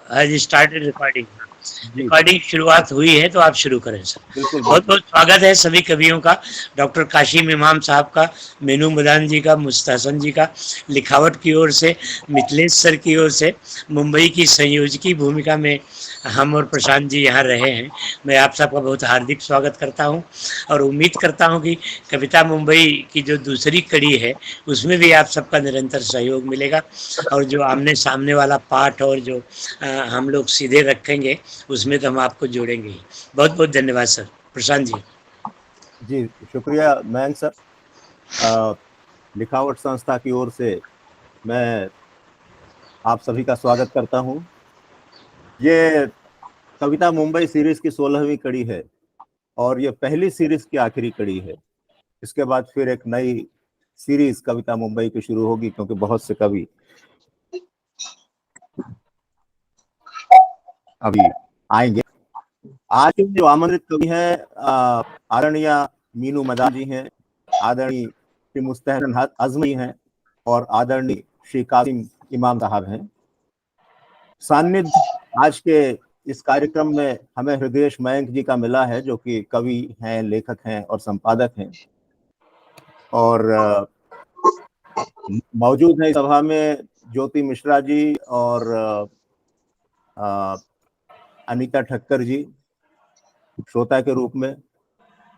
आज started recording. जी recording शुरुआत हुई है तो आप शुरू करें सर। बिल्कुल बहुत बिल्कुल। बहुत स्वागत है सभी कवियों का, डॉक्टर काशिम इमाम साहब का, मीनू मदान जी का, मुस्तहसन जी का, लिखावट की ओर से, मिथिलेश सर की ओर से, मुंबई की संयोजकी भूमिका में हम और प्रशांत जी यहाँ रहे हैं। मैं आप सबका बहुत हार्दिक स्वागत करता हूँ और उम्मीद करता हूँ कि कविता मुंबई की जो दूसरी कड़ी है उसमें भी आप सबका निरंतर सहयोग मिलेगा, और जो आमने सामने वाला पाठ और जो हम लोग सीधे रखेंगे उसमें तो हम आपको जोड़ेंगे ही। बहुत बहुत धन्यवाद सर। प्रशांत जी। जी शुक्रिया मयंक सर। लिखावट संस्था की ओर से मैं आप सभी का स्वागत करता हूं। ये कविता मुंबई सीरीज की 16वीं कड़ी है और ये पहली सीरीज की आखिरी कड़ी है। इसके बाद फिर एक नई सीरीज कविता मुंबई की शुरू होगी, क्योंकि बहुत से कवि अभी आएंगे। आज के जो आमंत्रित कवि हैं आदरणीय मीनू मदान जी हैं, आदरणीय श्री मुस्तहसन अजमी हैं और आदरणीय श्री कासिम इमाम साहब हैं। सानिध्य आज के इस कार्यक्रम में हमें हृदय मयंक जी का मिला है, जो कि कवि हैं, लेखक हैं और संपादक हैं, और मौजूद है इस सभा में ज्योति मिश्रा जी और अनीता ठक्कर जी श्रोता के रूप में।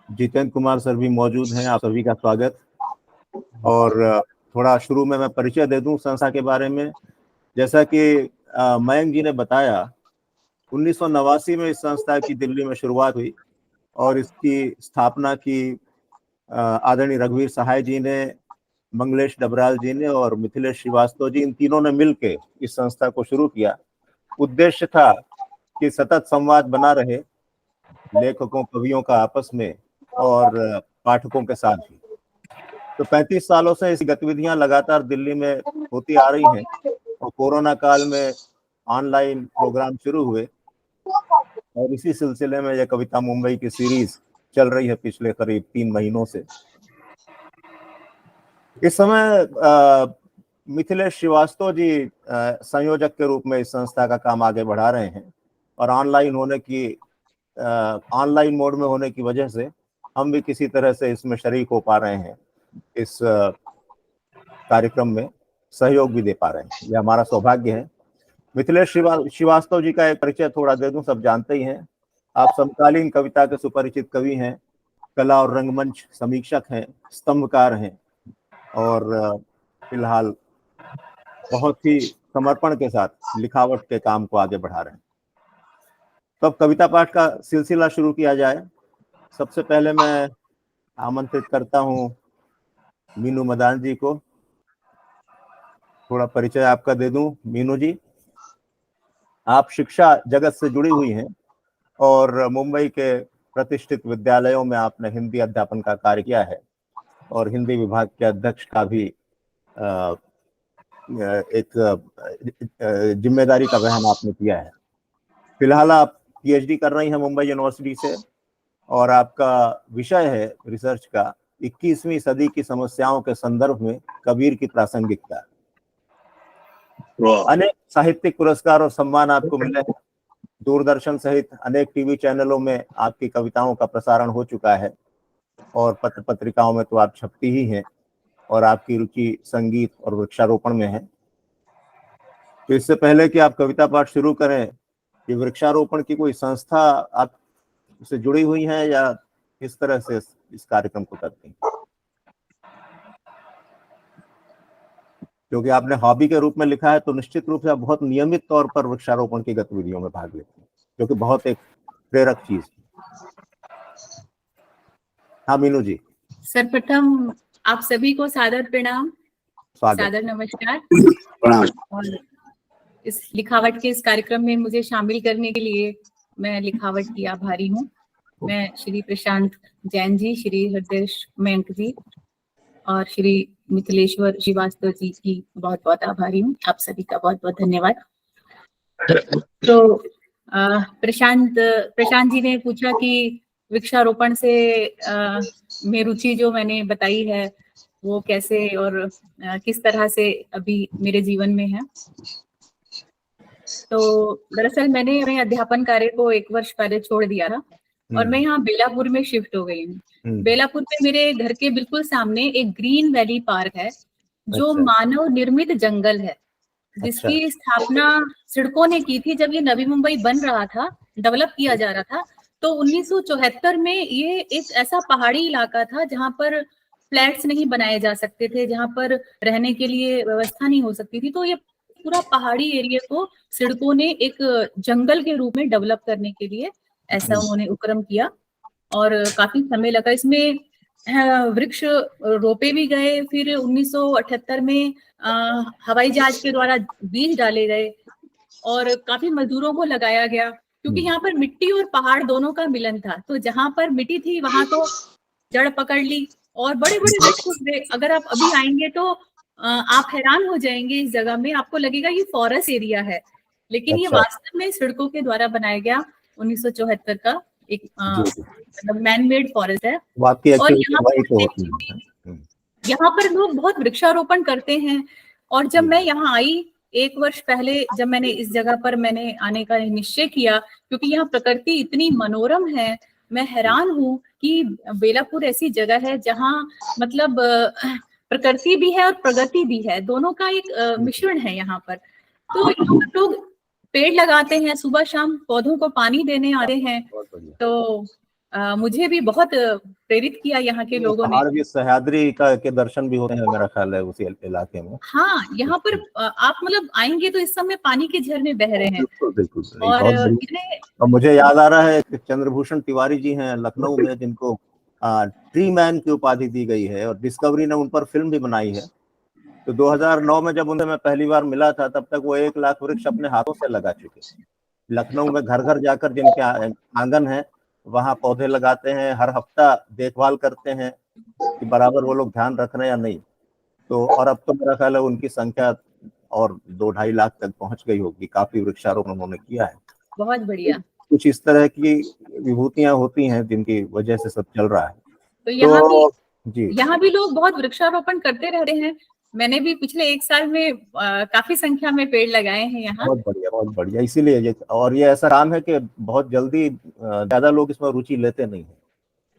जितेंद्र कुमार सर भी मौजूद हैं। आप सभी का स्वागत। और थोड़ा शुरू में मैं परिचय दे दूं संस्था के बारे में। जैसा कि मयंक जी ने बताया, 1989 में इस संस्था की दिल्ली में शुरुआत हुई और इसकी स्थापना की आदरणीय रघुवीर सहाय जी ने, मंगलेश डबराल जी ने और मिथिलेश श्रीवास्तव जी, इन तीनों ने मिलकर इस संस्था को शुरू किया। उद्देश्य था कि सतत संवाद बना रहे लेखकों कवियों का आपस में और पाठकों के साथ भी। तो 35 सालों से ऐसी गतिविधियां लगातार दिल्ली में होती आ रही हैं और कोरोना काल में ऑनलाइन प्रोग्राम शुरू हुए और इसी सिलसिले में यह कविता मुंबई की सीरीज चल रही है पिछले करीब 3 महीनों से। इस समय मिथिलेश श्रीवास्तव जी संयोजक के रूप में इस संस्था का काम आगे बढ़ा रहे हैं और ऑनलाइन मोड में होने की वजह से हम भी किसी तरह से इसमें शरीक हो पा रहे हैं, इस कार्यक्रम में सहयोग भी दे पा रहे हैं। यह हमारा सौभाग्य है। मिथिलेश श्रीवास्तव जी का एक परिचय थोड़ा दे दूं, सब जानते ही हैं। आप समकालीन कविता के सुपरिचित कवि हैं, कला और रंगमंच समीक्षक हैं, स्तंभकार हैं और फिलहाल बहुत ही समर्पण के साथ लिखावट के काम को आगे बढ़ा रहे हैं। तो अब कविता पाठ का सिलसिला शुरू किया जाए। सबसे पहले मैं आमंत्रित करता हूं मीनू मदान जी को। थोड़ा परिचय आपका दे दूं। मीनू जी, आप शिक्षा जगत से जुड़ी हुई हैं और मुंबई के प्रतिष्ठित विद्यालयों में आपने हिंदी अध्यापन का कार्य किया है और हिंदी विभाग के अध्यक्ष का भी एक जिम्मेदारी का वहन आपने किया है। फिलहाल आप पीएचडी कर रही हैं मुंबई यूनिवर्सिटी से और आपका विषय है रिसर्च का 21वीं सदी की समस्याओं के संदर्भ में कबीर की प्रासंगिकता। अनेक साहित्यिक पुरस्कार और सम्मान आपको मिले हैं। दूरदर्शन सहित अनेक टीवी चैनलों में आपकी कविताओं का प्रसारण हो चुका है और पत्र पत्रिकाओं में तो आप छपती ही हैं और आपकी रुचि संगीत और वृक्षारोपण में है। तो इससे पहले कि आप कविता पाठ शुरू करें, ये वृक्षारोपण की कोई संस्था आप से जुड़ी हुई है या किस तरह से इस कार्यक्रम को करती हैं? क्योंकि आपने हॉबी के रूप में लिखा है तो निश्चित रूप से आप बहुत नियमित तौर पर वृक्षारोपण की गतिविधियों में भाग लेते हैं, जो कि बहुत एक प्रेरक चीज है। हाँ मीनू जी। सर्वप्रथम आप सभी को सादर प्रणाम, सादर नमस्कार। और इस लिखावट के इस कार्यक्रम में मुझे शामिल करने के लिए मैं लिखावट की आभारी हूँ। मैं श्री प्रशांत जैन जी, श्री हृदय मयंक जी और श्री मिथिलेश्वर श्रीवास्तव जी की बहुत बहुत आभारी हूँ। आप सभी का बहुत बहुत धन्यवाद। तो प्रशांत जी ने पूछा कि वृक्षारोपण से में रुचि जो मैंने बताई है वो कैसे और किस तरह से अभी मेरे जीवन में है। तो दरअसल मैंने अपने अध्यापन कार्य को 1 वर्ष पहले छोड़ दिया था और मैं यहाँ बेलापुर में शिफ्ट हो गई हूँ। बेलापुर में मेरे घर के बिल्कुल सामने एक ग्रीन वैली पार्क है जो मानव निर्मित जंगल है, जिसकी स्थापना सिडको ने की थी जब ये नवी मुंबई बन रहा था, डेवलप किया जा रहा था। तो 1974 में ये एक ऐसा पहाड़ी इलाका था जहां पर फ्लैट्स नहीं बनाए जा सकते थे, जहां पर रहने के लिए व्यवस्था नहीं हो सकती थी। तो ये पूरा पहाड़ी एरिया को सिडको ने एक जंगल के रूप में डेवलप करने के लिए ऐसा उन्होंने उपक्रम किया और काफी समय लगा इसमें। वृक्ष रोपे भी गए, फिर 1978 में हवाई जहाज के द्वारा बीज डाले गए और काफी मजदूरों को लगाया गया, क्योंकि यहाँ पर मिट्टी और पहाड़ दोनों का मिलन था। तो जहां पर मिट्टी थी वहां तो जड़ पकड़ ली और बड़े बड़े वृक्ष उगे। अगर आप अभी आएंगे तो आप हैरान हो जाएंगे, इस जगह में आपको लगेगा ये फॉरेस्ट एरिया है, लेकिन ये वास्तव में सिडको के द्वारा बनाया गया 1974 का एक मतलब मैन मेड फॉरेस्ट है। और यहाँ पर लोग बहुत वृक्षारोपण करते हैं। और जब मैं यहाँ आई 1 वर्ष पहले, जब मैंने इस जगह पर मैंने आने का निश्चय किया, क्योंकि यहाँ प्रकृति इतनी मनोरम है, मैं हैरान हूँ कि बेलापुर ऐसी जगह है जहाँ मतलब प्रकृति भी है और प्रगति भी है, दोनों का एक मिश्रण है यहाँ पर। तो लोग पेड़ लगाते हैं, सुबह शाम पौधों को पानी देने आते हैं। तो मुझे भी बहुत प्रेरित किया यहाँ के लोगों ने। भी सह्याद्री के दर्शन भी होते हैं मेरा ख्याल है उसी इलाके में। हाँ, यहाँ पर आप मतलब आएंगे तो इस समय पानी के झरने बह रहे हैं। बिल्कुल। और मुझे याद आ रहा है चंद्रभूषण तिवारी जी हैं लखनऊ में, जिनको ट्री मैन की उपाधि दी गई है और डिस्कवरी ने उन पर फिल्म भी बनाई है। तो 2009 में जब उन्हें मैं पहली बार मिला था, तब तक वो 1 लाख वृक्ष अपने हाथों से लगा चुके। लखनऊ में घर घर जाकर जिनके आंगन है वहां पौधे लगाते हैं, हर हफ्ता देखभाल करते हैं कि बराबर वो लोग ध्यान रख रहे हैं या नहीं। तो और अब तो मेरा ख्याल है उनकी संख्या और 2-2.5 लाख तक पहुंच गई होगी। काफी वृक्षारोपण उन्होंने किया है। बहुत बढ़िया। कुछ इस तरह की विभूतियां होती हैं जिनकी वजह से सब चल रहा है। तो यहाँ भी लोग बहुत वृक्षारोपण करते रह रहे हैं। मैंने भी पिछले 1 साल में काफी संख्या में पेड़ लगाए हैं यहाँ। बहुत बढ़िया। इसीलिए और ये ऐसा काम है कि बहुत जल्दी ज्यादा लोग इसमें रुचि लेते नहीं है,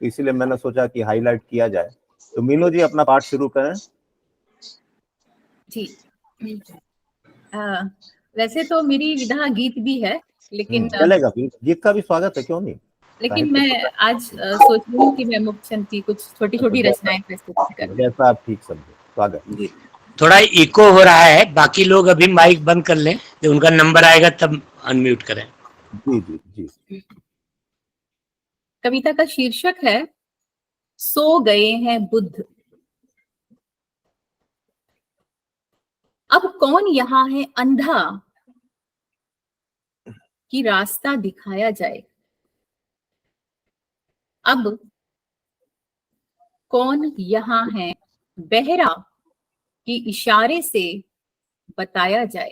तो इसीलिए मैंने सोचा कि हाईलाइट किया जाए। तो मीनू जी अपना पाठ शुरू करें। जी। वैसे तो मेरी विधा गीत भी है, लेकिन चलेगा, गीत का भी स्वागत है, क्यों नहीं। लेकिन मैं आज सोच रही हूँ कि मैं मुखचंद की कुछ छोटी छोटी रचनाएं प्रस्तुत करूँ। जैसा आप ठीक समझे। स्वागत। थोड़ा इको हो रहा है, बाकी लोग अभी माइक बंद कर लें, जब उनका नंबर आएगा तब अनम्यूट करें। जी। कविता का शीर्षक है सो गए हैं बुद्ध। अब कौन यहाँ है अंधा कि रास्ता दिखाया जाए। अब कौन यहाँ है बहरा कि इशारे से बताया जाए।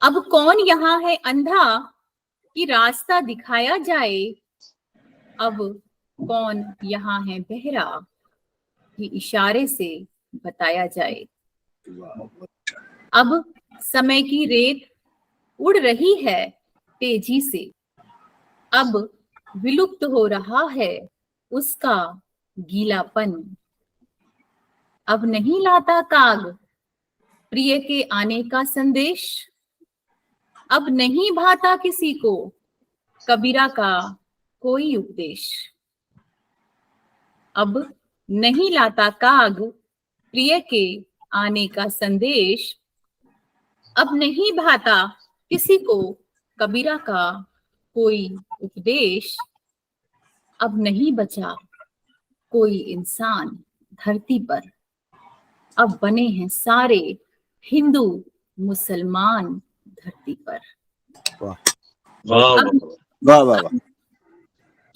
अब कौन यहाँ है अंधा कि रास्ता दिखाया जाए। अब कौन यहाँ है बहरा कि इशारे से बताया जाए। अब समय की रेत उड़ रही है तेजी से। अब विलुप्त हो रहा है उसका गीलापन। अब नहीं लाता काग प्रिय के आने का संदेश। अब नहीं भाता किसी को कबीरा का कोई उपदेश। अब नहीं लाता काग प्रिय के आने का संदेश। अब नहीं भाता किसी को कबीरा का कोई उपदेश। अब नहीं बचा कोई इंसान धरती पर। अब बने हैं सारे हिंदू मुसलमान धरती पर। वाह।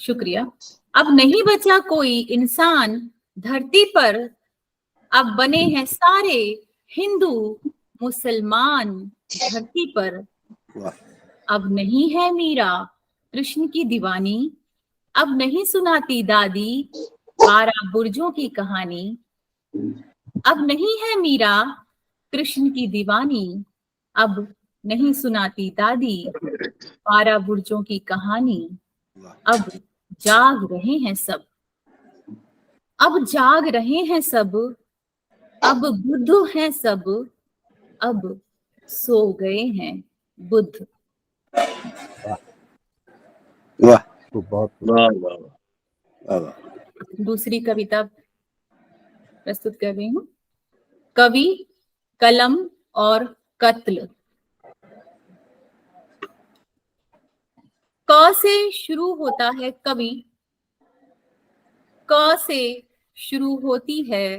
शुक्रिया। अब नहीं बचा कोई इंसान धरती पर। अब बने हैं सारे हिंदू मुसलमान धरती पर। अब नहीं है मीरा कृष्ण की दीवानी। अब नहीं सुनाती दादी 12 बुर्जों की कहानी। अब नहीं है मीरा कृष्ण की दीवानी, अब नहीं सुनाती दादी 12 बुर्जों की कहानी। अब जाग रहे हैं सब, अब जाग रहे हैं सब, अब बुद्ध हैं सब, अब सो गए हैं बुद्ध। वाह, तो बहुत वाह वाह वाह। वाह। दूसरी कविता प्रस्तुत कर रही हूँ। कवि, कलम और कत्ल। क से शुरू होता है कवि, क से शुरू होती है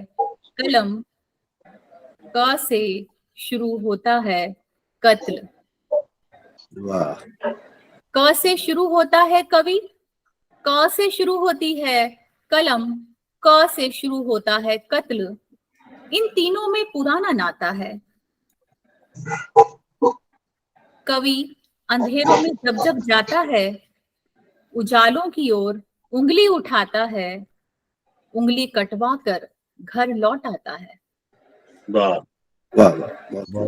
कलम, क से शुरू होता है कत्ल। वाह, क से शुरू होता है कवि, क से शुरू होती है कलम, क से शुरू होता है कत्ल। इन तीनों में पुराना नाता है। कवि अंधेरों में जब जब जाता है, उजालों की ओर उंगली उठाता है, उंगली कटवा कर घर लौट आता है। वाह वाह, वाह।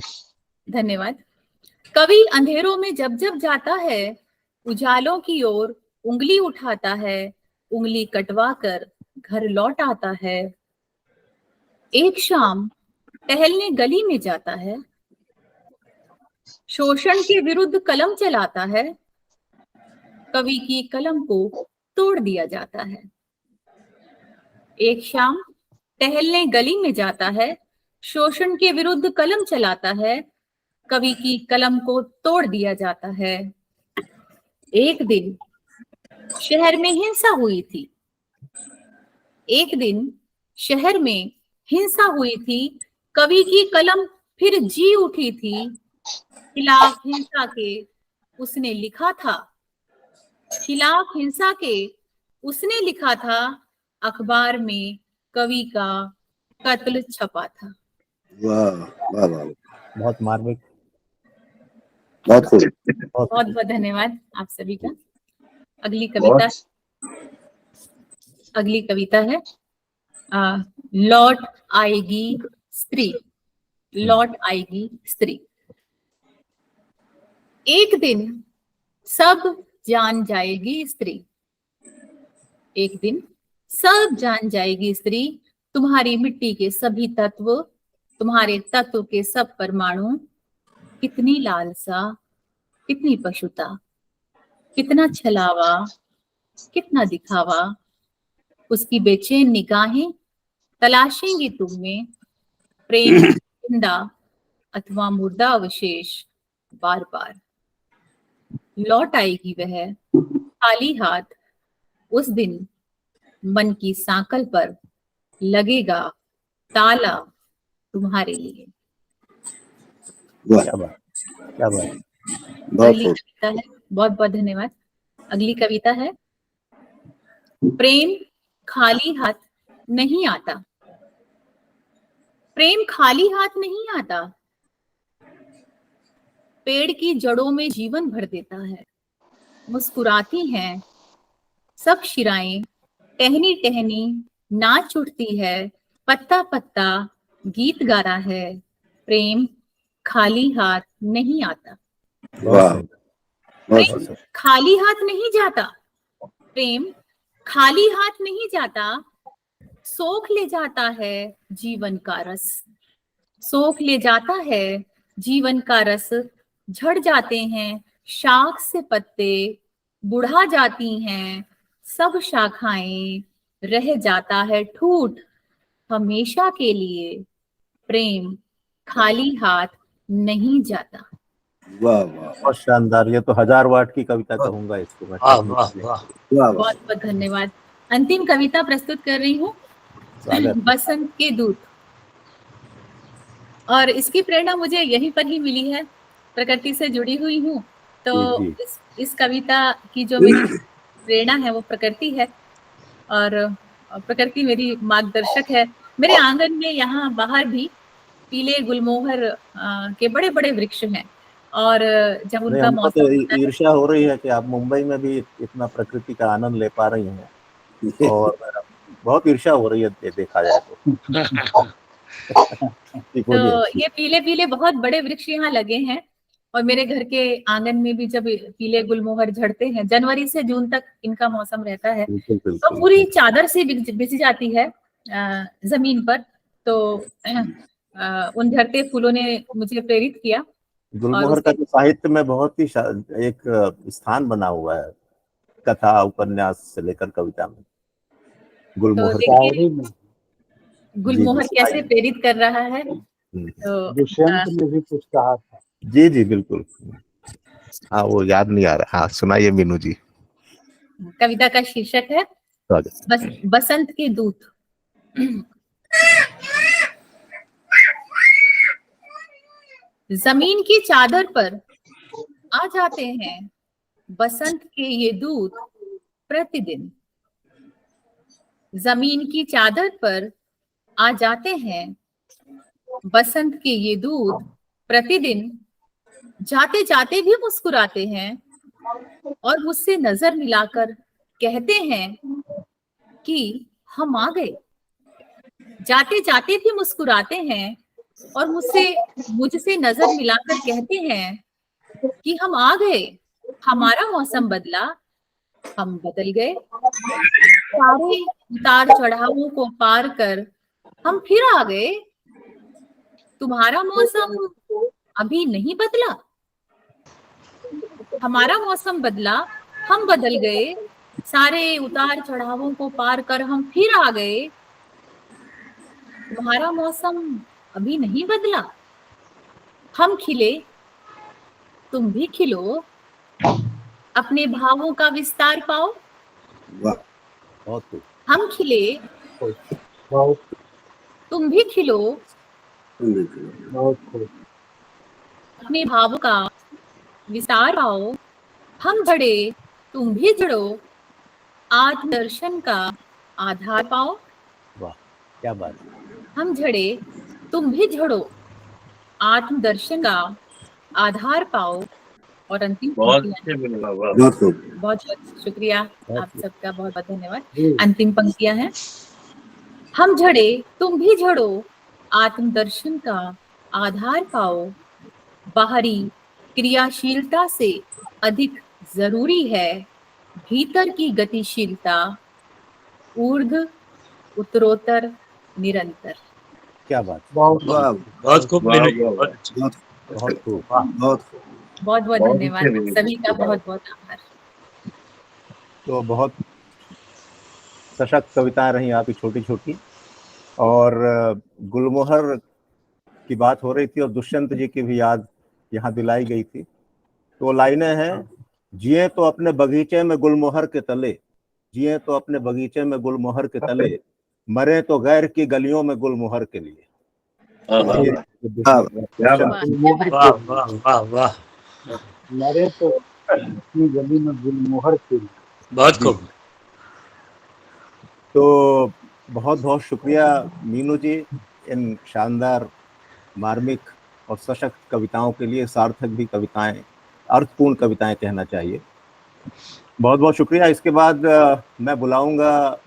धन्यवाद। कवि अंधेरों में जब जब जाता है, उजालों की ओर उंगली उठाता है, उंगली कटवा कर घर लौट आता है। एक शाम टहलने गली में जाता है, शोषण के विरुद्ध कलम चलाता है, कवि की कलम को तोड़ दिया जाता है। एक शाम टहलने गली में जाता है, शोषण के विरुद्ध कलम चलाता है, कवि की कलम को तोड़ दिया जाता है। एक दिन शहर में हिंसा हुई थी, एक दिन शहर में हिंसा हुई थी, कवि की कलम फिर जी उठी थी। खिलाफ हिंसा के उसने लिखा था, खिलाफ हिंसा के उसने लिखा था, अखबार में कवि का कत्ल छपा था। वाह, वाह, वाह, बहुत मार्मिक, बहुत खूब, बहुत बहुत धन्यवाद आप सभी का। अगली कविता है लौट आएगी स्त्री। लौट आएगी स्त्री। एक दिन सब जान जाएगी स्त्री, एक दिन सब जान जाएगी स्त्री, तुम्हारी मिट्टी के सभी तत्व, तुम्हारे तत्व के सब परमाणु। कितनी लालसा, कितनी पशुता, कितना छलावा, कितना दिखावा, उसकी बेचैन निगाहें तलाशेंगी तुम में प्रेम जिंदा अथवा मुर्दा अवशेष। बार बार लौट आएगी वह खाली हाथ, उस दिन मन की सांकल पर लगेगा ताला तुम्हारे लिए। क्या बात, क्या बात। अगली कविता है, बहुत बहुत धन्यवाद। अगली कविता है प्रेम खाली हाथ नहीं आता। प्रेम खाली हाथ नहीं आता, पेड़ की जड़ों में जीवन भर देता है। मुस्कुराती हैं सब शिराएं, टहनी टहनी नाच उठती है, पत्ता पत्ता गीत गा रहा है। प्रेम खाली हाथ नहीं आता। प्रेम खाली हाथ नहीं जाता, प्रेम खाली हाथ नहीं जाता, सोख ले जाता है जीवन का रस। सोख ले जाता है जीवन का रस, झड़ जाते हैं शाख से पत्ते, बुढ़ा जाती हैं सब शाखाएं, रह जाता है ठूठ हमेशा के लिए। प्रेम खाली हाथ नहीं जाता। वाह वाह, बहुत शानदार। ये तो 1000 वाट की कविता कहूंगा इसको मैं। वाह वाह वाह। बहुत बहुत धन्यवाद। अंतिम कविता प्रस्तुत कर रही हूँ बसंत के दूत। और इसकी प्रेरणा मुझे यहीं पर ही मिली है, प्रकृति से जुड़ी हुई हूँ, तो इस कविता की जो मेरी प्रेरणा है वो प्रकृति है, और प्रकृति मेरी मार्गदर्शक है। मेरे आंगन में यहाँ बाहर भी पीले गुलमोहर के बड़े बड़े वृक्ष हैं, और जब उनका मौसम तो ईर्ष्या हो रही है कि आप मुंबई में भी इतना प्रकृति का आनंद ले पा रही हैं, और बहुत ईर्ष्या हो रही है देखा जाए तो। ठीक, बोलिए। तो ये पीले पीले बहुत बड़े वृक्ष यहाँ लगे हैं, और मेरे घर के आंगन में भी जब पीले गुलमोहर झड़ते हैं, जनवरी से जून तक इनका मौसम रहता है, बिल्कुल तो बिल्कुल। पूरी चादर से बिछ जाती है जमीन पर। तो उन झड़ते फूलों ने मुझे प्रेरित किया। गुलमोहर का जो साहित्य में बहुत ही एक स्थान बना हुआ है, कथा उपन्यास से लेकर कविता में, तो गुलमोहर देखिए गुलमोहर कैसे सुनाइए। प्रेरित कर रहा है। तो दुष्यंत ने भी कुछ कहा था। जी जी बिल्कुल। हाँ, वो याद नहीं आ रहा। हाँ, सुनाइए मीनू जी। कविता का शीर्षक है बसंत के दूत। जमीन की चादर पर आ जाते हैं बसंत के ये दूत प्रतिदिन। जमीन की चादर पर आ जाते हैं बसंत के ये दूत प्रतिदिन। जाते जाते भी मुस्कुराते हैं और मुझसे नजर मिलाकर कहते हैं कि हम आ गए। जाते जाते भी मुस्कुराते हैं और मुझसे नजर मिलाकर कहते हैं कि हम आ गए। हमारा मौसम बदला, हम बदल गए। सारे उतार चढ़ावों को पार कर हम फिर आ गए। तुम्हारा मौसम अभी नहीं बदला। हमारा मौसम बदला, हम बदल गए। सारे उतार चढ़ावों को पार कर हम फिर आ गए। तुम्हारा मौसम अभी नहीं बदला। हम खिले, तुम भी खिलो। अपने भावों का विस्तार पाओ। बहुत हम खिले, तुम भी खिलो। अपने भावों का विस्तार पाओ। हम झड़े, तुम भी झड़ो। आत्मदर्शन का आधार पाओ। वाह, क्या बात। हम झड़े, तुम भी झड़ो। आत्मदर्शन का आधार पाओ। और अंतिम बहुत बहुत शुक्रिया आप सबका, बहुत बहुत धन्यवाद। अंतिम पंक्तियां हैं। हम झड़े, तुम भी झड़ो। आत्मदर्शन का आधार पाओ। बाहरी क्रियाशीलता से अधिक जरूरी है भीतर की गतिशीलता। ऊर्ध्व उत्तरोत्तर निरंतर। क्या बात। बहुत खूब मीनू जी, बहुत खूब। बहुत बहुत धन्यवाद सभी का, बहुत बहुत आभार। तो बहुत सशक्त कविताएं रही आपकी, छोटी छोटी। और गुलमोहर की बात हो रही थी और दुष्यंत जी की भी याद यहाँ दिलाई गई थी। तो लाइनें हैं, जिए तो अपने बगीचे में गुलमोहर के तले, जिए तो अपने बगीचे में गुलमोहर के तले, मरे तो गैर की गलियों में गुलमोहर के लिए। वाह वाह, मरे तो अपनी गली में गुलमोहर के लिए। बहुत खूब। तो बहुत बहुत शुक्रिया मीनू जी, इन शानदार मार्मिक और सशक्त कविताओं के लिए, सार्थक भी कविताएं, अर्थपूर्ण कविताएं कहना चाहिए। बहुत बहुत शुक्रिया। इसके बाद मैं बुलाऊंगा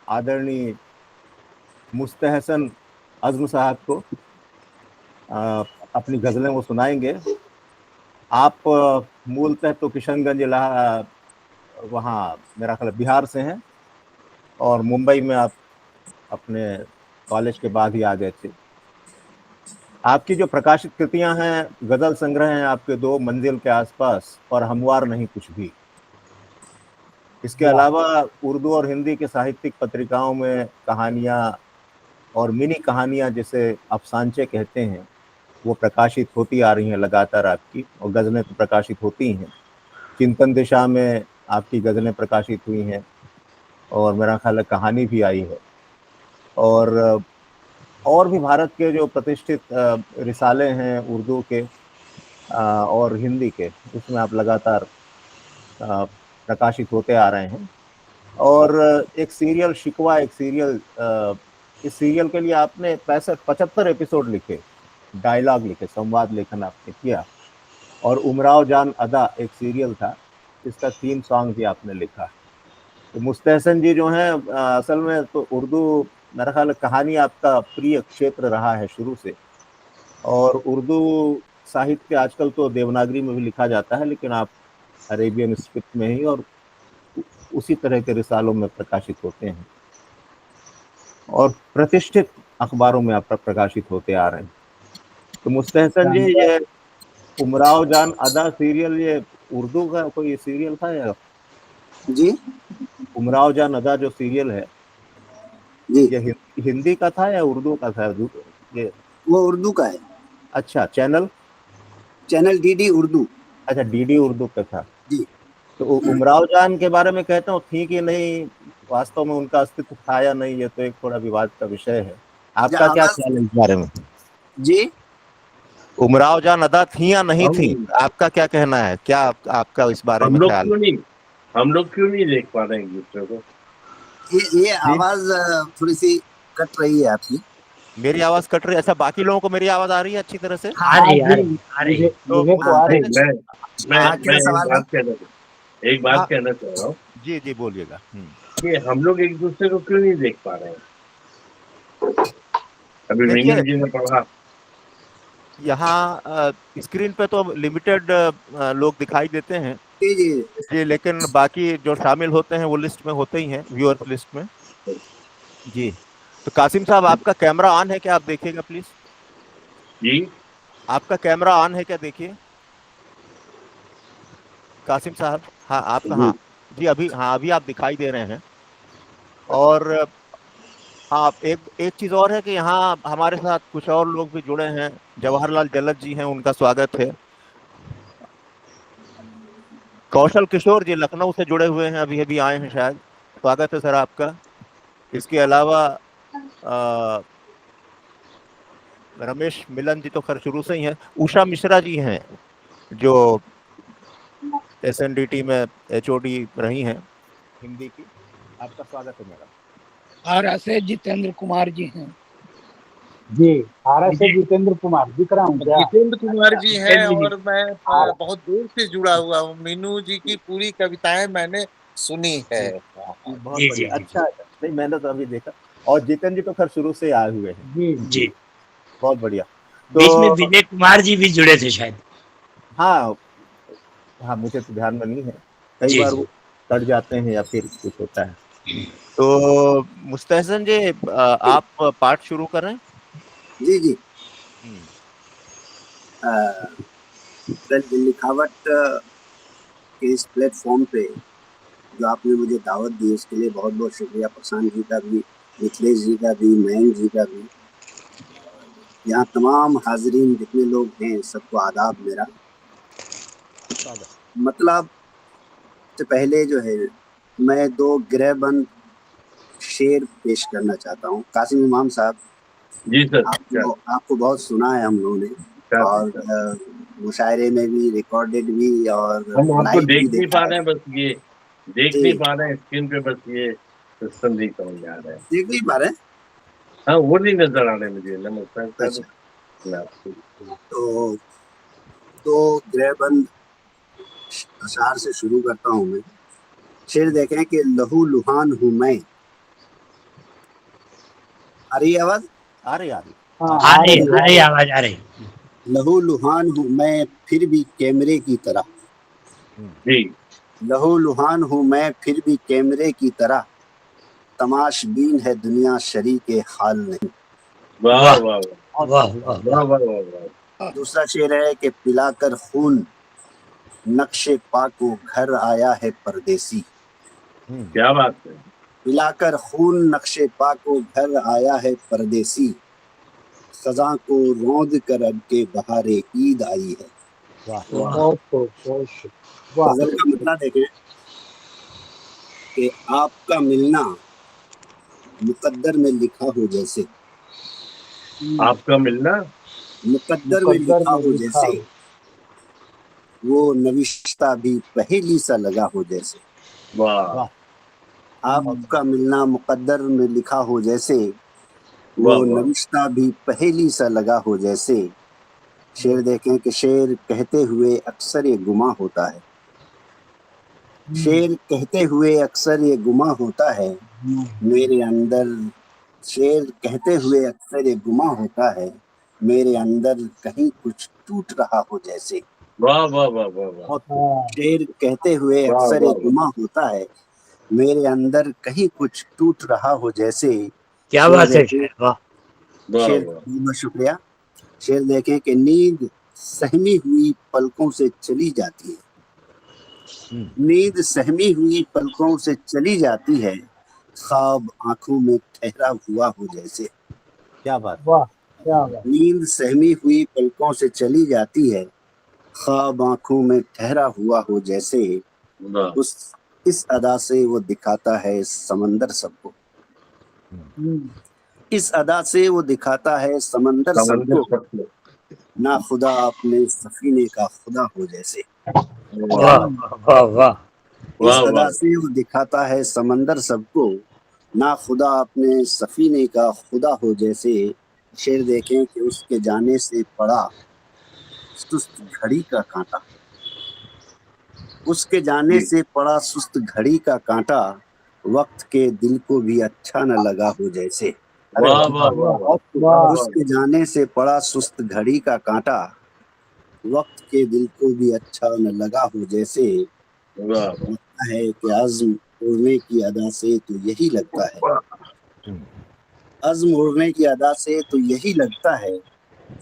आदरणीय मुस्तहसन अज़्म साहब को। अपनी गज़लें वो सुनाएंगे। आप मूलतः तो किशनगंज वहाँ मेरा ख्याल बिहार से हैं, और मुंबई में आप अपने कॉलेज के बाद ही आ गए थे। आपकी जो प्रकाशित कृतियां हैं, गजल संग्रह हैं आपके, 2 मंजिल के आसपास और हमवार नहीं कुछ भी। इसके अलावा उर्दू और हिंदी के साहित्यिक पत्रिकाओं में कहानियां और मिनी कहानियां, जिसे अफसानचे कहते हैं, वो प्रकाशित होती आ रही हैं लगातार आपकी, और गज़लें तो प्रकाशित होती हैं। चिंतन दिशा में आपकी गज़लें प्रकाशित हुई हैं, और मेरा ख्याल है कहानी भी आई है। और भी भारत के जो प्रतिष्ठित रिसाले हैं उर्दू के और हिंदी के, उसमें आप लगातार प्रकाशित होते आ रहे हैं। और एक सीरियल शिकवा, एक सीरियल, इस सीरियल के लिए आपने 75 एपिसोड लिखे, डायलॉग लिखे, संवाद लेखन आपने किया। और उमराव जान अदा एक सीरियल था, इसका थीम सॉन्ग भी आपने लिखा। तो मुस्तहसन जी जो हैं, असल में तो उर्दू मेरा ख्याल है कहानी आपका प्रिय क्षेत्र रहा है शुरू से, और उर्दू साहित्य आजकल तो देवनागरी में भी लिखा जाता है, लेकिन आप अरेबियन स्क्रिप्ट में ही और उसी तरह के रिसालों में प्रकाशित होते हैं और प्रतिष्ठित अखबारों में आप प्रकाशित होते आ रहे हैं। तो मुस्तहसन जी, ये उमराव जान अदा सीरियल ये उर्दू का कोई सीरियल था या? जी, उमराव जान अदा जो सीरियल है जी, ये हिंदी का था या उर्दू का था? ये वो उर्दू का है। अच्छा, चैनल डीडी उर्दू। अच्छा, डीडी उर्दू पे था। जी। तो उमराव जान के बारे में कहते हो थी कि नहीं, वास्तव में उनका अस्तित्व था या नहीं, ये तो एक थोड़ा विवाद का विषय है। आपका क्या ख्याल है इस बारे में? जी, उमराव जान अदा थी या नहीं थी, आपका क्या कहना है? क्या आपका इस बारे में ख्याल? हम लोग क्यों नहीं देख पा रहे हैं एक दूसरे को? ये आवाज थोड़ी सी कट रही है आपकी। मेरी आवाज कट रही है? अच्छा, बाकी लोगों को मेरी आवाज आ रही है अच्छी तरह से? आ रही आ रही। तो मुझे तो आ रही है। मैं एक बात कहना चाह रहा हूँ। जी जी, बोलिएगा। कि हम लोग एक दूसरे को क्यों नहीं देख पा रहे हैं? अभी मीनू जी ने पढ़ा, यहाँ स्क्रीन पे तो लिमिटेड लोग दिखाई देते हैं जी जी जी, लेकिन बाकी जो शामिल होते हैं वो लिस्ट में होते ही हैं, व्यूअर्स लिस्ट में। जी, तो कासिम साहब, आपका कैमरा ऑन है क्या? आप देखिएगा प्लीज। जी, आपका कैमरा ऑन है क्या? देखिए कासिम साहब। हाँ, आपका, हाँ जी, अभी, हाँ अभी आप दिखाई दे रहे हैं। और हाँ, एक चीज और है कि यहाँ हमारे साथ कुछ और लोग भी जुड़े हैं। जवाहरलाल जलद जी हैं, उनका स्वागत है। कौशल किशोर जी लखनऊ से जुड़े हुए हैं, अभी अभी आए हैं शायद, स्वागत है सर आपका। इसके अलावा रमेश मिलन जी तो खैर शुरू से ही हैं। उषा मिश्रा जी हैं जो SNDT में HOD रही हैं हिंदी की, आपका स्वागत है मैडम। और ऐसे जितेंद्र कुमार जी हैं। जी, आरएस से जितेंद्र कुमार दिख रहा हूँ क्या? जितेंद्र कुमार जी हैं, और मैं बहुत दूर से जुड़ा हुआ हूँ। मीनू जी की पूरी कविताएं मैंने सुनी है। बहुत बढ़िया। अच्छा, नहीं मैंने तो अभी देखा। और जितेंद्र जी तो खैर शुरू से आए हुए हैं। जी जी, बहुत बढ़िया। बीच में विजय कुमार जी भी जुड़े थे शायद। हाँ हाँ, मुझे तो ध्यान में नहीं है, कई बार वो कट जाते हैं या फिर कुछ होता है। तो मुस्तहसन जी, आप पाठ शुरू करें। जी जी। लिखावट के इस प्लेटफॉर्म पे जो आपने मुझे दावत दी, उसके लिए बहुत बहुत शुक्रिया। प्रशांत जी का भी, मिथिलेश जी का भी, मयंक जी का भी, यहाँ तमाम हाजरीन जितने लोग हैं सबको आदाब मेरा। मतलब से पहले जो है मैं 2 गृहबंद शेर पेश करना चाहता हूँ। कासिम इमाम साहब, जी सर, आपको बहुत सुना है हम लोगों ने, और मुशायरे में भी, रिकॉर्डेड भी, और हम आपको देख नहीं पा रहे हैं, बस ये देख नहीं पा रहे हैं स्क्रीन पे, बस ये सिस्टम नहीं समझ आ रहा है। देख नहीं पा रहे? हाँ, वो नहीं नजर आ रहे मुझे। नमस्कार। अच्छा। तो गृहबंद अशार से शुरू करता हूँ मैं। शेर देखें कि लहू लुहान हूँ मैं। आ रही आवाज? आ रही आवाज आ रही। लहू लुहान हूँ मैं फिर भी कैमरे की तरह। जी, लहू लुहान हूँ मैं फिर भी कैमरे की तरह। तमाशबीन है दुनिया शरीके हाल नहीं। वाह वाह वाह वाह वाह वाह वाह। दूसरा शेर है कि पिलाकर खून नक्शे पाको घर आया है परदेसी। क्या बात है। पिलाकर खून नक्शे पाको घर आया है परदेसी। सजा को रौंद कर अब के बहारे ईद आई है। गजल का मतलब देखें कि आपका मिलना मुकद्दर में लिखा हो जैसे। आपका मिलना मुकद्दर में लिखा हो जैसे। वो नविश्ता भी पहेली सा लगा हो जैसे। वाह। आपका मिलना मुकद्दर में लिखा हो जैसे। वो नविश्ता भी पहेली सा लगा हो जैसे। शेर देखें कि शेर कहते हुए अक्सर ये गुमा होता है। शेर कहते हुए अक्सर ये गुमा होता है। मेरे अंदर शेर कहते हुए अक्सर ये गुमा होता है, मेरे अंदर कहीं कुछ टूट रहा हो जैसे। वाह वाह वाह वाह वाह शेर कहते हुए वाह, अक्सर ये वाह, गुमा होता है, मेरे अंदर कहीं कुछ टूट रहा हो जैसे। क्या शेर बात है देखें, शायर, वाह। वाह शेर वाह बहुत शुक्रिया। शेर देखें कि नींद सहमी हुई पलकों से चली जाती है, नींद सहमी हुई पलकों से चली जाती है, ख्वाब आंखों में ठहरा हुआ हो जैसे। क्या बात। वाह क्या बात। नींद सहमी हुई पलकों से चली जाती है, ख्वाब आंखों में ठहरा हुआ हो जैसे। वाह। उस इस अदा से वो दिखाता है समंदर सबको, इस अदा से वो दिखाता है समंदर समंदर सबको, सबको। ना खुदा अपने सफीने का खुदा हो जैसे। वाह वाह वाह। इस वाह अदा वाह से वो दिखाता है समंदर सबको, ना खुदा अपने सफीने का खुदा हो जैसे। शेर देखें कि उसके जाने से पड़ा सुस्त घड़ी का कांटा, उसके जाने जी। से पड़ा सुस्त घड़ी का कांटा, वक्त के दिल को भी अच्छा न लगा हो जैसे। अरे वाह वाह, वाह वाह वाह उसके जाने से पड़ा सुस्त घड़ी का कांटा, वक्त के दिल को भी अच्छा न लगा हो जैसे। वाह वाह लगता है कि अज़्म उड़ने की अदा से तो यही लगता है, अज़्म उड़ने की अदा से तो यही लगता है,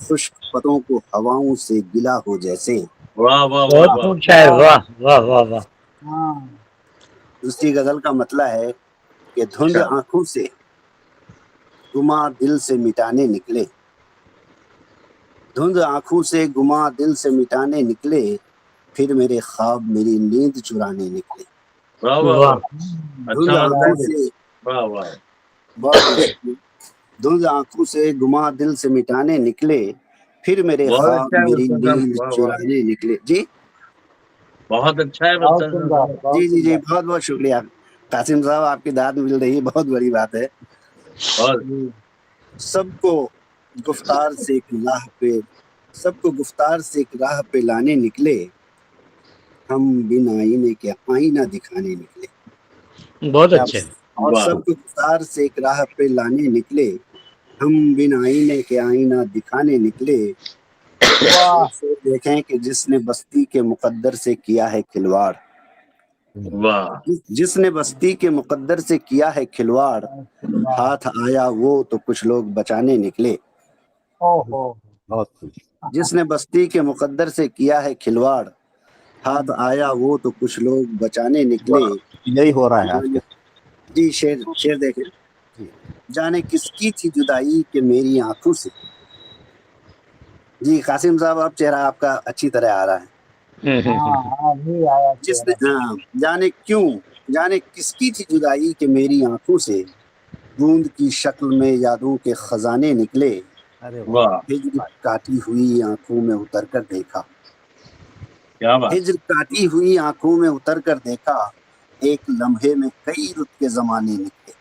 खुश्क पतों को हवाओं से गिला हो जैसे। वाह वाह वाह बहुत वाह खूब शायर, वाह वाह वाह वाह। हाँ दूसरी गजल का मतलब है कि धुंध अच्छा। आंखों से गुमा दिल से मिटाने निकले, धुंध आंखों से गुमा दिल से मिटाने निकले, फिर मेरे ख्वाब मेरी नींद चुराने निकले। वाह वाह वाह वाह। धुंध अच्छा आंखों मतलब से वाह वाह बहुत बहुत शुक्रिया। धुंध आंखों से गुमा दिल से मिटाने निकले, फिर मेरे बहुत ख्वाब अच्छा है मेरी बच्चन साहब, नींद वाह वाह। चुराने निकले। जी बहुत अच्छा है बहुत बच्चन सुंदर साहब। बहुत जी जी जी सुंदर। बहुत बहुत शुक्रिया कासिम साहब, आपकी दाद मिल रही है, बहुत बड़ी बात है। और सबको गुफ्तार से एक राह पे, सबको गुफ्तार से एक राह पे लाने निकले, हम बिन आईने के आईना दिखाने निकले। बहुत क्या अच्छे। और वाह सबको गुफ्तार से एक राह पे लाने निकले, हम बिन आईने के आईना दिखाने निकले। वाह फिर देखें कि जिसने बस्ती के मुकद्दर से किया है खिलवाड़, वाह जिसने बस्ती के मुकद्दर से किया है खिलवाड़, वाह हाथ आया वो तो कुछ लोग बचाने निकले। ओहो बहुत खुश। जिसने बस्ती के मुकद्दर से किया है खिलवाड़, हाथ आया वो तो कुछ लोग बचाने निकले। यही हो रहा है आज के। जी शेर शेर देखें, जाने किसकी थी जुदाई के मेरी आंखों से। जी कासिम साहब, अब चेहरा आपका अच्छी तरह आ रहा है। हाँ अभी आया जिसने चेहरा। जाने क्यों, जाने किसकी थी जुदाई के मेरी आंखों से, बूंद की शक्ल में यादों के खजाने निकले। अरे वाह हिज्र काटी हुई आंखों में उतर कर देखा, क्या बात। हिज्र काटी हुई आंखों में उतर कर देखा, एक लम्हे में कई रुत के जमाने निकले।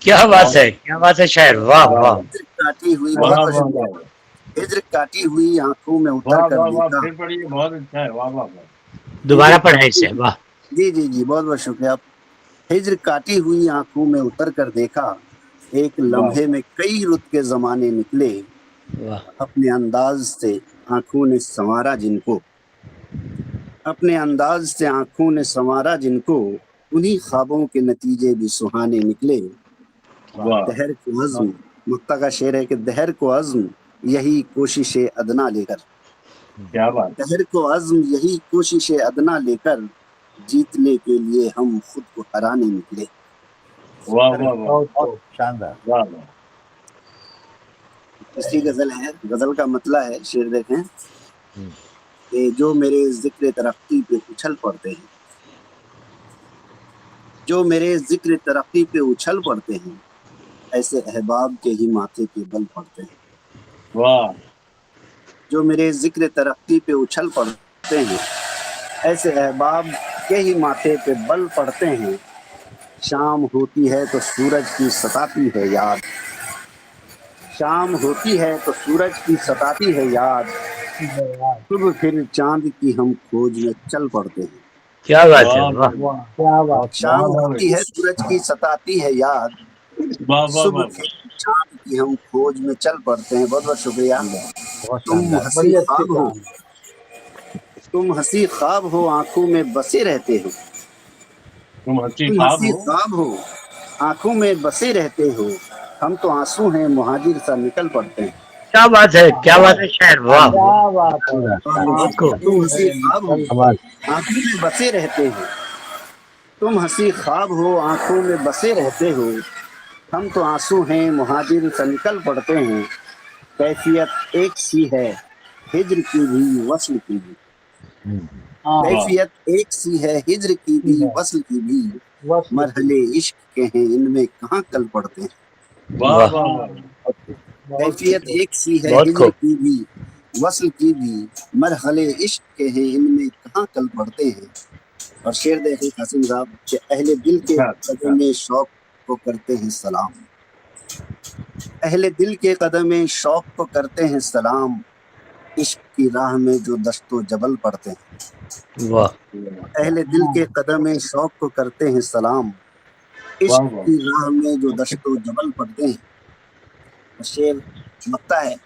क्या बात है, क्या बात है शायर, वाह वाह। हिज्र काटी हुई, वाह बहुत वाह बहुत वाह शुक्रिया। वाह हिज्र काटी हुई आंखों में उतर वाह कर वाह वाह। देखा। फिर पढ़िए, बहुत अच्छा है, वाह वाह वाह। दोबारा पढ़ाई इसे, वाह। जी जी जी बहुत बहुत शुक्रिया। हिज्र काटी हुई आंखों में उतर कर देखा, एक वाह लम्हे में कई रुत के जमाने निकले। वाह अपने अंदाज से आंखों ने संवारा जिनको, अपने अंदाज से आंखों ने संवारा जिनको, उन्हीं ख्वाबों के नतीजे भी सुहाने निकले। वाह। दहर को अज़्म, मुक्ता का शेर है कि दहर को अज़्म यही कोशिश अदना लेकर, क्या बात। दहर को अज़्म यही कोशिश अदना लेकर, जीतने के लिए हम खुद को हराने निकले। वाह अरे वाह वाह बहुत बहुत शानदार। वाह वाह। इसकी गजल है, गजल का मतलब है, शेर देखें कि जो मेरे जिक्र तरक्की पे उछल पड़ते हैं, जो मेरे जिक्र तरक्की पे उछल पड़ते हैं, ऐसे अहबाब के ही माथे पे बल पड़ते हैं। वाह जो मेरे जिक्र तरक्की पे उछल पड़ते हैं, ऐसे अहबाब के ही माथे पे बल पड़ते हैं। शाम होती है तो सूरज की सताती है याद, शाम होती है तो सूरज की सताती है याद, सुबह फिर चांद की हम खोज में चल पड़ते हैं। क्या बात है, वाह वाह। क्या बात। शाम होती है सूरज की सताती है याद, वाह वाह सुबह वाह। फिर चांद की हम खोज में चल पड़ते हैं। बहुत बहुत शुक्रिया। बहुत तुम शानदार। हंसी बड़ी अच्छी ख्वाब हो, कहानी। तुम हंसी ख्वाब हो, आंखों में बसे रहते हो। तुम हंसी तुम ख्वाब हंसी हो, ख्वाब हो, आंखों में बसे रहते हो। हम तो आंसू हैं, मुहाजिर सा निकल पड़ते हैं। क्या बात है, क्या बात है शायर, वाह। क्या बात है। बहुत खूब। तुम हंसी ख्वाब हो, कमाल। आंखों में बसे रहते हो। तुम हंसी ख्वाब हो, आंखों में बसे रहते हो। हम तो आंसू हैं, मुहाजिर सा निकल पड़ते हैं। कैफियत एक सी है, हिज्र की भी वस्ल की भी। हाँ, कैफियत एक सी है, हिज्र की भी वस्ल की भी। वस्ल की। मरहले इश्क के हैं, इनमें कहाँ कल पड़ते हैं। वाह वाह, वाह हाँ, वाह। बहुत कैफियत खूब। एक सी है, बहुत हिज्र खूब। की भी वस्ल की भी। मरहले इश्क के हैं, इनमें कहाँ कल पड़ते हैं। और शेर देखे कासिम साहब कि अहले दिल के अच्छा अच्छा। कदम शौक को करते हैं सलाम। अहले दिल के कदम शौक को करते हैं सलाम। इश्क की राह में जो दस्तो जबल पड़ते हैं। वाह, अहले दिल के कदम शौक को करते हैं सलाम। वाह इश्क वाह। की राह में जो दस्तो जबल पड़ते हैं। और शेर लगता है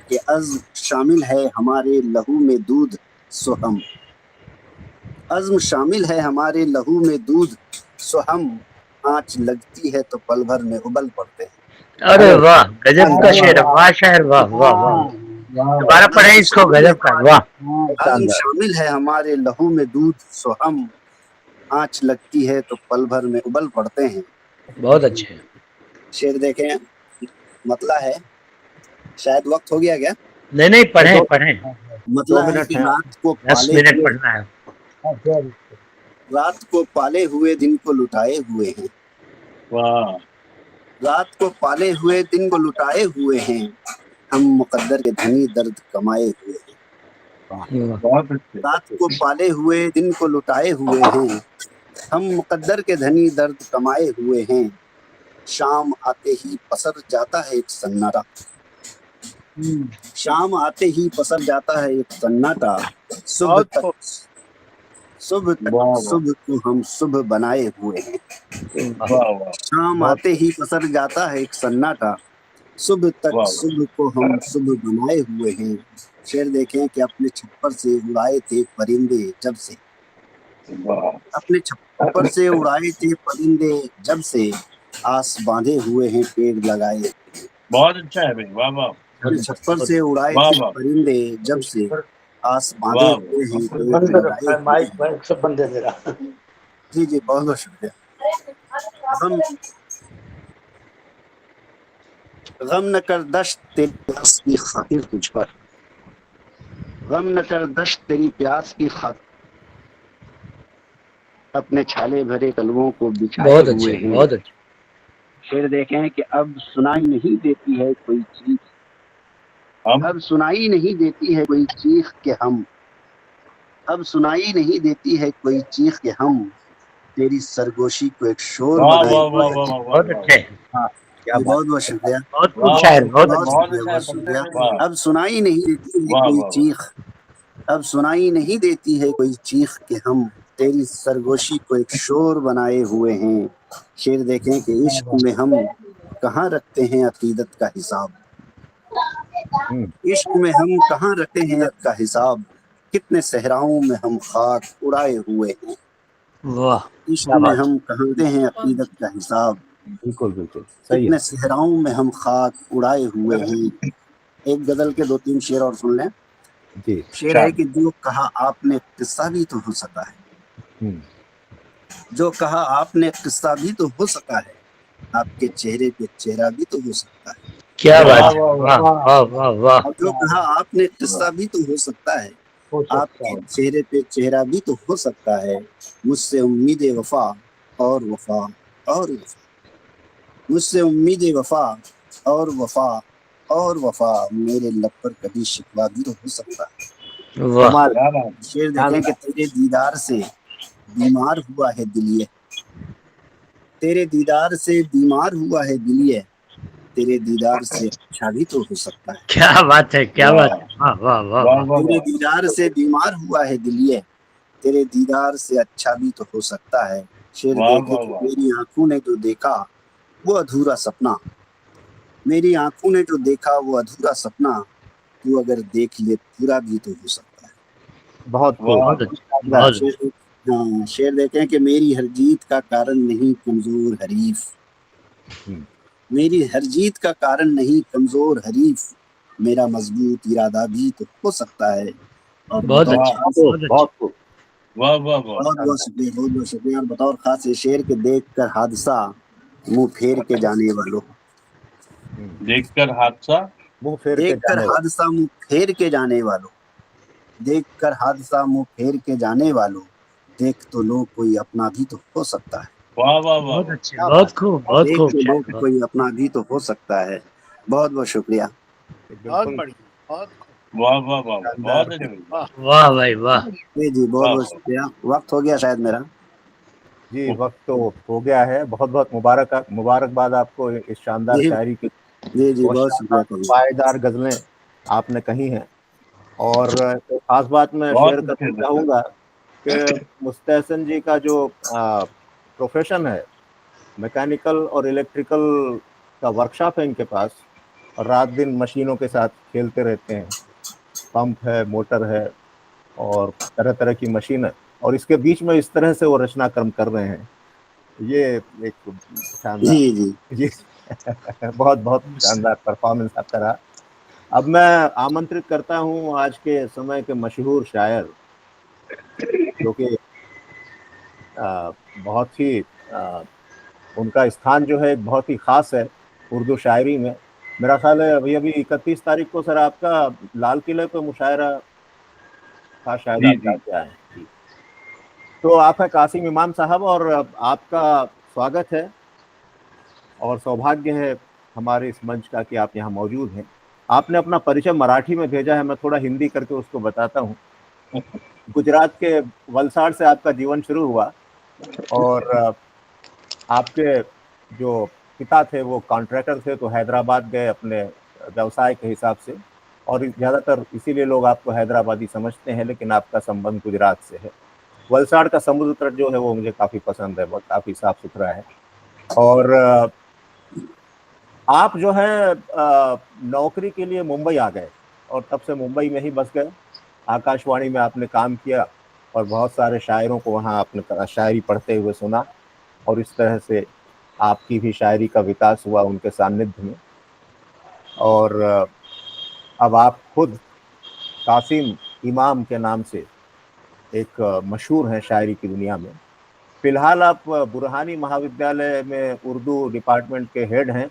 कि अज़्म शामिल है हमारे लहू में दूध सो हम। अज़्म शामिल है हमारे लहू में दूध सो हम। आँच लगती है तो पल भर में उबल पड़ते हैं। अरे वाह, गजब का अरे शेर है, वाह। वाह शायर, वाह वाह वाह। हाँ, वाह। दोबारा पढ़े अज़्म इसको, शामिल है गजब का, हमारे वाह। हाँ, अज़्म शानदार। शामिल है हमारे लहू में दूध सो हम। आँच लगती है तो पल भर में उबल पड़ते हैं। बहुत अच्छे। शेर देखें, मतला है, शायद वक्त हो गया क्या। नहीं नहीं, पढ़े दो पढ़े। मतला है मिनट कि है। रात को 10 पाले मिनट हुए, पढ़ना है। रात को पाले हुए दिन को लुटाए हुए हैं। वाह रात को पाले हुए दिन को लुटाए हुए हैं। हम मुकद्दर के धनी दर्द कमाए हुए हैं। वाह, बहुत अच्छे। रात को पाले हुए दिन को लुटाए हुए हैं। हम मुकद्दर के धनी दर्द कमाए हुए हैं। शाम आते ही पसर जाता है एक सन्नाटा। शाम आते ही पसर जाता है एक सन्नाटा। सुबह बहुत तक, खूब। सुबह तक वाह वाह सुबह को हम सुबह बनाए हुए हैं। वाह, वाह वाह शाम बहुत आते ही पसर जाता है एक सन्नाटा। सुबह तक वाह सुबह को हम सुबह बनाए हुए हैं। शेर देखें कि अपने छप्पर से उड़ाए थे परिंदे जब से। वाह। अपने छप्पर से उड़ाए थे परिंदे जब से। आस बांधे हुए हैं पेड़ लगाए। बहुत अच्छा है भाई, वाह वाह अपने छप्पर से उड़ाए वाह थे वाह परिंदे जब से। आस बांधे वाह हुए हैं पेड़ बंद लगाए है, हुए हैं। माइक सब बंद है मेरा। जी जी, बहुत बहुत शुक्रिया। गम गम न कर दश्त तेरी प्यास की खातिर तुझ पर। गम न कर दश्त तेरी प्यास की खातिर। अपने छाले भरे कलवों को बिछाए बहुत हुए अच्छे, हैं। बहुत अच्छे। फिर देखें कि अब सुनाई नहीं देती है कोई चीख। हम अब सुनाई नहीं देती है कोई चीख के हम। अब सुनाई नहीं देती है कोई चीख के हम। तेरी सरगोशी को एक शोर वाह बनाए वाह हुए वाह हैं। वाह वाह बहुत वाह अच्छे, हाँ, क्या जी, बात। बहुत बहुत शुक्रिया। बहुत खूब वाह शायर, बहुत बहुत अच्छे। बहुत शुक्रिया, अच्छा बहुत है, शुक्रिया। वाह अब सुनाई नहीं देती है वाह कोई वाह चीख। अब सुनाई नहीं देती है कोई चीख के हम। तेरी सरगोशी को एक शोर बनाए हुए हैं। शेर देखें कि इश्क में हम कहाँ रखते हैं अकीदत का हिसाब। इश्क में हम कहाँ रखते हैं अकीदत का हिसाब। कितने सहराओं में हम खाक उड़ाए हुए हैं। वाह, इश्क क्या में बात। हम कहाँ रखते हैं अकीदत का हिसाब। बिल्कुल बिल्कुल सही कितने है। सहराओं में हम खाक उड़ाए हुए हैं। एक गजल के दो तीन शेर और सुन लें। जी। शेर है कि जो कहा आपने किस्सा भी तो हो सका है। हम्म, जो कहा आपने किस्सा भी तो हो सका है। आपके चेहरे पे चेहरा भी तो हो सकता है। क्या वाह बात है, वाह वाह वाह वाह। और जो कहा आपने किस्सा भी तो हो सकता है। हो सकता आपके है। चेहरे पे चेहरा भी तो हो सकता है। मुझसे उम्मीद वफा और वफा और वफा। मुझसे उम्मीद वफा और वफा और वफा। मेरे लब पर कभी शिकवा भी तो हो सकता है। वाह, कमाल। क्या बात है। शेर देखें कि तेरे दीदार से बीमार हुआ है दिल ये। तेरे दीदार से बीमार हुआ है दिल ये। तेरे दीदार से अच्छा भी तो हो सकता है। क्या बात है, क्या बात वाह है, वाह वाह वाह वाह वाह। वाह तेरे वाह दीदार से बीमार हुआ है दिल ये। तेरे दीदार से अच्छा भी तो हो सकता है। शेर वाह देखे वाह कि वाह मेरी आंखों ने जो देखा वो अधूरा सपना। मेरी आंखों ने जो देखा वो अधूरा सपना, तू अगर देख ले पूरा भी तो हो सकता है। बहुत खूब, बहुत अच्छा, बहुत अच्छा। शेर, हाँ शेर देखें कि मेरी हर जीत का कारण नहीं कमजोर हरीफ, हम्म, मेरी हर जीत का कारण नहीं कमजोर हरीफ, मेरा मजबूत इरादा भी तो हो सकता है। और बहुत बतौर अच्छा, खास, बहुत अच्छा। बहुत खूब। वाह वाह वाह। बहुत बहुत शुक्रिया, बहुत बहुत शुक्रिया। और बतौर खास ये शेर के देख कर हादसा मुंह फेर के जाने वालों, देखकर हादसा मुंह फेर के देख कर जाने वाले। हादसा मुंह फेर के जाने वालों, देख कर हादसा मुंह फेर के जाने वालों, देख तो लो कोई अपना भी तो हो सकता है। वाह वाह वाह बहुत वाह। अच्छे, क्या बात बहुत खूब, बहुत देख खूब तो लो शायद, बहुत। कोई अपना भी तो हो सकता है। बहुत बहुत शुक्रिया। है, बहुत बिल्कुल बढ़िया, बहुत खूब। वाह वाह वाह वाह, शानदार। बहुत अच्छे। वाह, वाह भाई वाह। जी जी, बहुत वाह बहुत शुक्रिया। वक्त हो गया शायद मेरा। जी, वक्त तो हो गया है। बहुत बहुत मुबारकबाद आपको इस शानदार जी शायरी की। जी जी, बहुत बहुत शानदार शुक्रिया कभी। पायदार गजलें आपने कही हैं। और एक खास बात मैं शेयर बहुत करना अच्छे थे। चाहूँगा कि मुस्तहसन जी का जो प्रोफेशन है, मैकेनिकल और इलेक्ट्रिकल का वर्कशॉप है इनके पास, और रात दिन मशीनों के साथ खेलते रहते हैं। पंप है, मोटर है, और तरह तरह की मशीन है, और इसके बीच में इस तरह से वो रचना कर्म कर रहे हैं। ये एक शानदार, जी जी ये बहुत बहुत शानदार परफॉर्मेंस आपका रहा। अब मैं आमंत्रित करता हूं आज के समय के मशहूर शायर, जो कि बहुत ही उनका स्थान जो है एक बहुत ही खास है उर्दू शायरी में। मेरा ख्याल है अभी अभी 31 तारीख को सर आपका लाल किले पे मुशायरा था, शायद जी आप जी। जाके आए हैं। जी, तो आप है कासिम इमाम साहब, और आपका स्वागत है और सौभाग्य है हमारे इस मंच का कि आप यहाँ मौजूद हैं। आपने अपना परिचय मराठी में भेजा है, मैं थोड़ा हिंदी करके उसको बताता हूँ। गुजरात के वलसाड़ से आपका जीवन शुरू हुआ, और आपके जो पिता थे वो कॉन्ट्रैक्टर थे, तो हैदराबाद गए अपने व्यवसाय के हिसाब से, और ज़्यादातर इसीलिए लोग आपको हैदराबादी समझते हैं, लेकिन आपका संबंध गुजरात से है। वलसाड़ का समुद्र तट जो है वो मुझे काफ़ी पसंद है, बहुत काफ़ी साफ सुथरा है। और आप जो है नौकरी के लिए मुंबई आ गए, और तब से मुंबई में ही बस गए। आकाशवाणी में आपने काम किया, और बहुत सारे शायरों को वहाँ आपने शायरी पढ़ते हुए सुना, और इस तरह से आपकी भी शायरी का विकास हुआ उनके सानिध्य में। और अब आप खुद कासिम इमाम के नाम से एक मशहूर हैं शायरी की दुनिया में। फिलहाल आप बुरहानी महाविद्यालय में उर्दू डिपार्टमेंट के हेड हैं,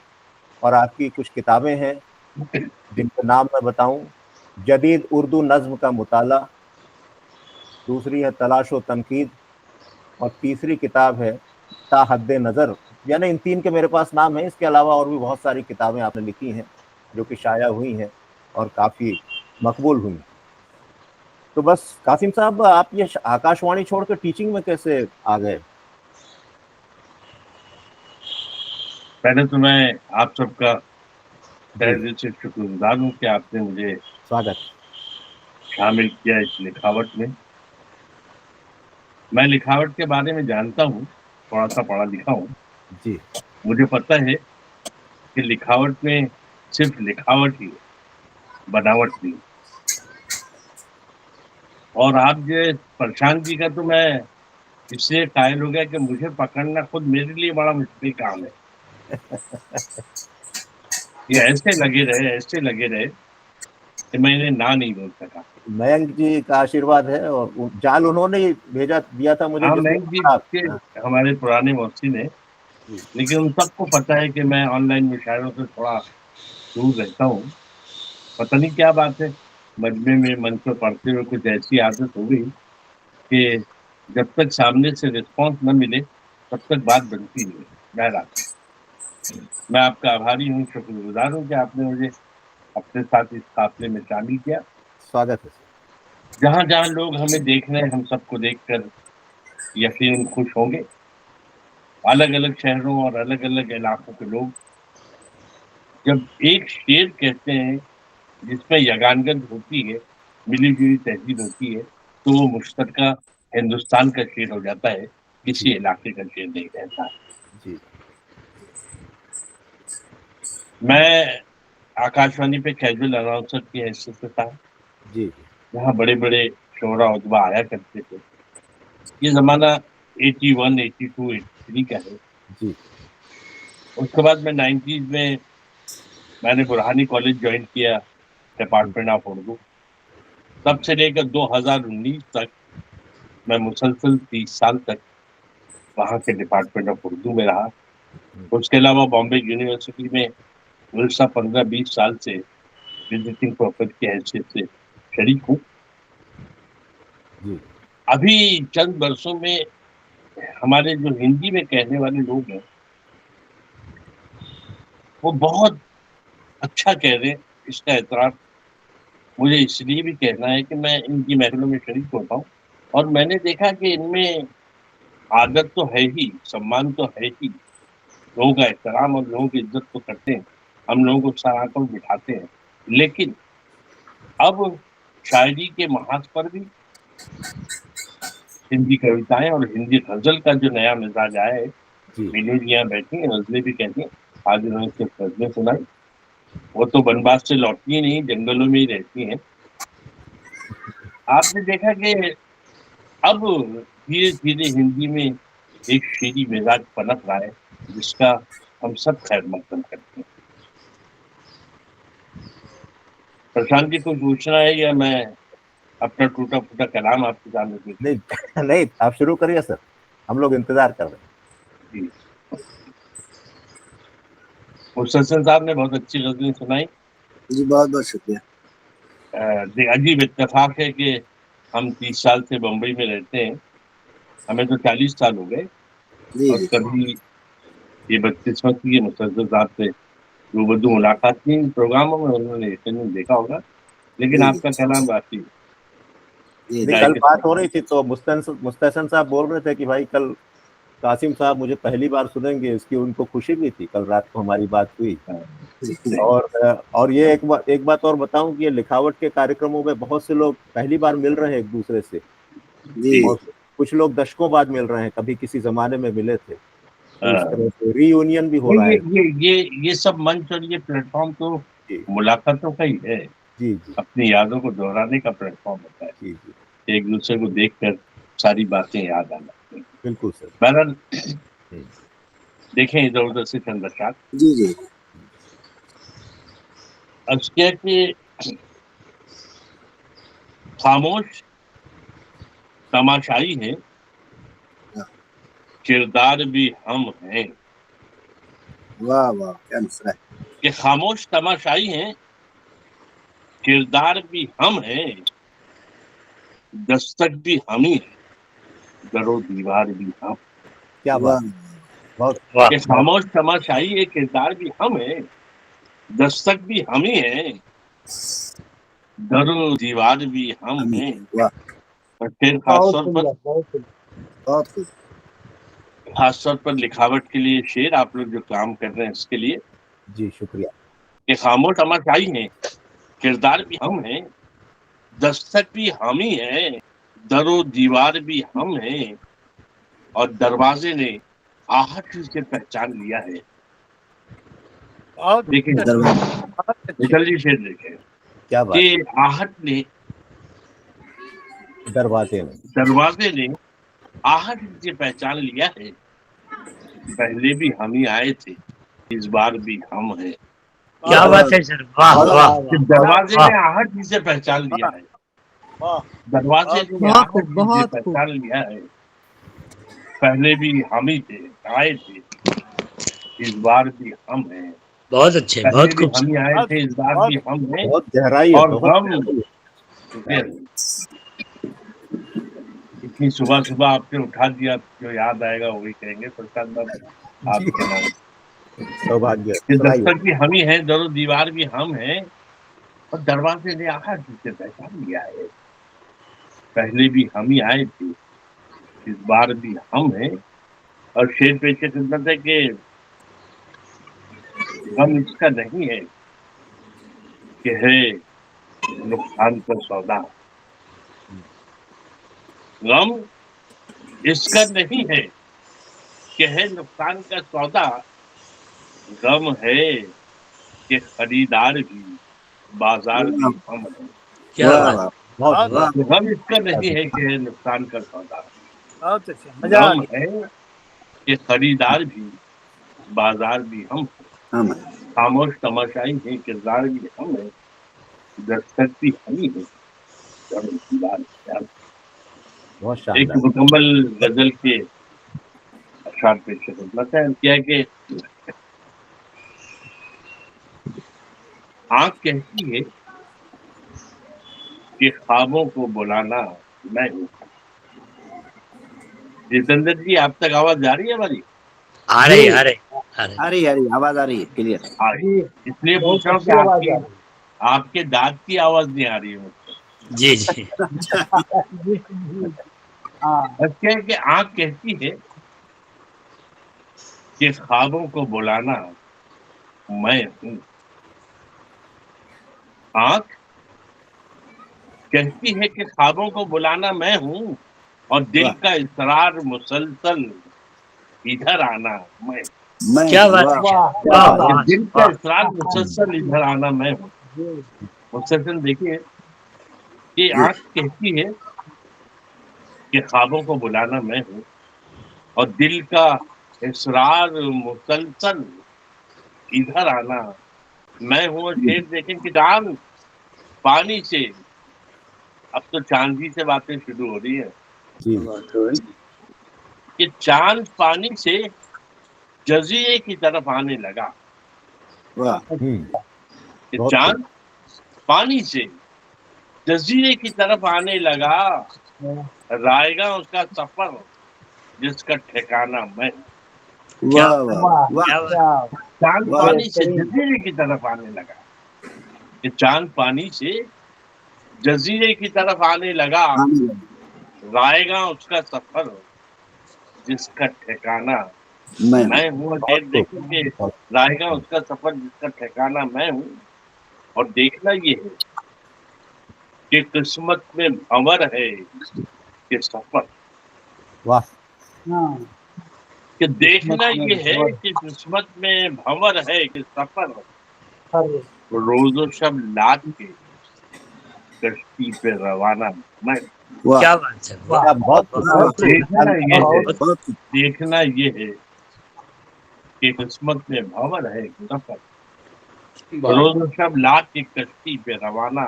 और आपकी कुछ किताबें हैं जिनके नाम मैं बताऊं: जदीद उर्दू नज्म का मुताला, दूसरी है तलाश व तनकीद, और तीसरी किताब है ता हद्दे नज़र। यानी इन तीन के मेरे पास नाम है। इसके अलावा और भी बहुत सारी किताबें आपने लिखी हैं जो कि शाया हुई हैं और काफ़ी मकबूल हुई। तो बस कासिम साहब, आप ये आकाशवाणी छोड़ कर टीचिंग में कैसे आ गए? पहले तो मैं आप सबका तहे जी, दिल से शुक्रगुजार हूँ कि आपने मुझे स्वागत। शामिल किया इस लिखावट में। मैं लिखावट के बारे में जानता हूँ, थोड़ा सा पढ़ा लिखा हूँ। जी, मुझे पता है कि लिखावट में सिर्फ लिखावट ही है, बनावट नहीं। और आप जो प्रशांत जी का, तो मैं इसलिए कायल हो गया कि मुझे पकड़ना खुद मेरे लिए बड़ा मुश्किल काम है। ये ऐसे लगे रहे कि मैं इन्हें ना नहीं बोल सका। मयंक जी का आशीर्वाद है, और जाल उन्होंने ही भेजा दिया था मुझे, हाँ, जिसमें मयंक जी आप। के हाँ, हमारे पुराने मौसी ने, जी, लेकिन उन सबको पता है कि मैं ऑनलाइन मुशायरों से थोड़ा दूर रहता हूँ। पता नहीं क्या बात है, मजमे में मंच पर पढ़ते हुए कुछ ऐसी आदत हो गई कि जब तक सामने से रिस्पॉन्स न मिले तब तक बात बनती नहीं है। बहरहाल, मैं आपका आभारी हूँ, शुक्रगुजार हूँ कि आपने मुझे अपने साथ इस काफिले में शामिल किया। स्वागत है सर। जहाँ जहाँ लोग हमें देख रहे हैं, हम सबको देखकर यकीनन खुश होंगे। अलग अलग शहरों और अलग अलग इलाकों के लोग जब एक शेर कहते हैं जिसमें यगानगंज होती है, मिली जुली तहजीब होती है, तो वो मुश्तरका हिंदुस्तान का शेर हो जाता है, जी, किसी इलाके का शेर नहीं रहता। जी, मैं आकाशवाणी पे कैजुअल अनाउंसर की हैसियत से था, जी यहाँ बड़े बड़े शोरा उतबा आया करते थे। ये जमाना 81, 82, 83 का है। जी उसके बाद मैं 90s में मैंने बुरहानी कॉलेज ज्वाइन किया, डिपार्टमेंट ऑफ उर्दू। तब से लेकर 2019 तक मैं मुसलसल 30 साल तक वहाँ के डिपार्टमेंट ऑफ उर्दू में रहा। उसके अलावा बॉम्बे यूनिवर्सिटी में गुज़श्ता 15-20 साल से विजिटिंग प्रोफेसर की हैसियत से शरीक हूँ। जी अभी चंद वर्षों में हमारे जो हिंदी में कहने वाले लोग हैं वो बहुत अच्छा कह रहे हैं। इसका एतराफ़ मुझे इसलिए भी कहना है कि मैं इनकी महफिलों में शरीक होता हूँ और मैंने देखा कि इनमें आदत तो है ही, सम्मान तो है ही, लोगों का एहतराम और लोगों की इज्जत तो करते हैं, हम लोगों को सराह कर बिठाते हैं। लेकिन अब शायरी के महाज पर भी हिंदी कविताएं और हिंदी गजल का जो नया मिजाज आया है, जी मीनू जी यहाँ बैठी हैं, गजलें भी कहती हैं। आज उन्होंने सिर्फ गजलें सुनाई। वो तो बनवास से लौटती ही नहीं, जंगलों में ही रहती हैं। आपने देखा कि अब धीरे धीरे हिंदी में एक शीरी मिजाज पनप रहा है, जिसका हम सब खैर मकदम करते हैं। प्रशांत जी को पूछना है या मैं अपना टूटा फूटा कलाम आपके सामने पेश करूं? नहीं नहीं, आप शुरू करिए सर, हम लोग इंतजार कर रहे हैं। जी, मुसलसल साहब ने बहुत अच्छी गजलें सुनाई। जी बहुत बहुत शुक्रिया। अजीब इत्तेफाक है कि हम 30 साल से बम्बई में रहते हैं, हमें तो 40 साल हो गए जी और जी कभी ये बदकिस्मती है मुसलसल साहब से रूबरू मुलाकात की इन प्रोग्रामों में, उन्होंने यकीनन देखा होगा। लेकिन जी आपका कलाम वाकई जी नहीं, जी कल बात हो रही थी तो मुस्तहसन साहब बोल रहे थे कि भाई कल कासिम साहब मुझे पहली बार सुनेंगे, इसकी उनको खुशी भी थी। कल रात को हमारी बात हुई। जी और ये एक बात और बताऊं कि ये लिखावट के कार्यक्रमों में बहुत से लोग पहली बार मिल रहे हैं एक दूसरे से, जी और कुछ लोग दशकों बाद मिल रहे हैं, कभी किसी जमाने में मिले थे, तो इस हाँ। तरह से रीयूनियन भी हो रहा है। ये सब मंच और ये प्लेटफॉर्म तो जी मुलाकातों का ही है, जी जी अपनी यादों को दोहराने का प्लेटफॉर्म होता है, जी जी एक दूसरे को देखकर सारी बातें याद आना। बिल्कुल सर। बहरहाल देखें इधर उधर से चंद अशात। जी जी अर्ज किया कि खामोश तमाशाई हैं, किरदार भी हम हैं। वाह वाह क्या मिसरा है। कि खामोश तमाशाई हैं, किरदार भी हम हैं, दस्तक भी हम ही हैं, दरो दीवार भी हम। क्या वाह बात, बहुत वाह कि खामोश तमाशाई है, किरदार भी हम हैं, दस्तक भी हम ही हैं, दरो दीवार भी हम हैं। वाह और फिर बहुत सुंदर बहुत सुंदर। बहुत खूब। खास तौर पर लिखावट के लिए शेर आप लोग जो काम कर रहे हैं इसके लिए जी शुक्रिया। कि खामोश तमाशाई हैं, किरदार भी हम हैं, दस्तक भी हम ही हैं, दरो दीवार भी हम हैं, और दरवाजे ने आहट से पहचान लिया है। बहुत देखिए दरवाजा विठल जी शेर देखें क्या बात कि आहट ने दरवाजे में आहट से पहचान लिया है। पहले भी हम ही आए थे, इस बार भी हम हैं। क्या बात है सर, वाह वाह कि दरवाजे ने आहट से पहचान लिया है, वाह दरवाजे ने बहुत आहट खूब, से बहुत खूब। पहचान लिया है। पहले भी हम ही थे, आए थे, इस बार भी हम हैं। बहुत अच्छे, पहले बहुत भी खूब हम ही आए थे, इस बार भी हम हैं। बहुत गहराई है, और बहुत हम गहराई है। इतनी सुबह सुबह आपने उठा दिया, जो याद आएगा वही कहेंगे। प्रशांत बाबू आपके नाम सौभाग्य कि सुनाइए। दस्तक भी हम ही हैं, दरो दीवार भी हम हैं, और दरवाजे ने आहट से पहचान लिया है। पहले भी हम ही आए थे, इस बार भी हम हैं। और शेर पेश के खिदमत है कि गम इसका नहीं है कि है नुकसान का सौदा, गम इसका नहीं है कि है नुकसान का सौदा, गम है के खरीदार भी बाजार भी हम हैं। क्या वाह बात वाह बहुत वाह गम इसका नहीं है कि नुकसान का सौदा, बहुत अच्छा, मजा आ गम गया। है कि खरीदार भी बाजार भी हम हैं। हम हैं। खामोश तमाशाई है, किरदार भी हम हैं, दस्तक भी हम ही हैं, और इंतजार प्यार। बहुत एक शानदार। मुकम्मल गजल के अशार पेश खिदमत है। क्या है कि आंख कहती है कि ख्वाबों को बुलाना मैं हूँ। जितेंद्र जी, आप तक आवाज जा रही है हमारी? आ रही आ रही आ रही। आ रही आवाज आ रही है क्लियर। आ रही है। इसलिए बहुत पूछ रहा हूँ कि अच्छी आवाज आ रही आपके दांत की आवाज नहीं आ रही है मुझको। जी जी है। जी, जी, हाँ बस क्या है कि आंख कहती है कि ख्वाबों को बुलाना मैं हूँ। आंख कहती है कि ख्वाबों को बुलाना मैं हूँ, और दिल वाह का इसरार मुसलसल इधर आना मैं। मैं क्या बात वाह है, वाह क्या क्या वाह बात वाह दिल का वाह। इसरार मुसलसल इधर आना मैं हूँ। जी मुसलसल देखिए कि जी आंख कहती है कि ख्वाबों को बुलाना मैं हूँ, और दिल का इसरार मुसलसल इधर आना मैं हूँ। और शेर देखें कि चांद पानी से, अब तो चांद ही से बातें शुरू हो रही है, जी कि चांद पानी से जजीरे की तरफ आने लगा। वाह कि बहुत चांद पानी से जजीरे की तरफ आने लगा, रायगा उसका सफर जिसका ठिकाना मैं। क्या वाह वाह वाह वाह क्या बात। क्या चांद वाह पानी से बेहतरीन। जजीरे की तरफ आने लगा। कि चांद पानी से जजीरे की तरफ आने लगा, आमीन। रायगा उसका सफर जिसका ठिकाना मैं मैं हूँ। और शेर देखेंगे, रायगा उसका सफर जिसका ठिकाना मैं हूँ। और देखना ये है कि किस्मत में भंवर है कि सफर। वाह हाँ कि देखना किस्मत में ये है भंवर कि किस्मत में भंवर है कि सफर। हर रोजो शब लाद के कश्ती पे रवाना मैं। वाह क्या बात है, वाह क्या बहुत वाह। बहुत खूब देखना ये है, बहुत बहुत खूब। देखना ये है कि किस्मत में भंवर है कि सफर। रोजो शब लाद के कश्ती पे रवाना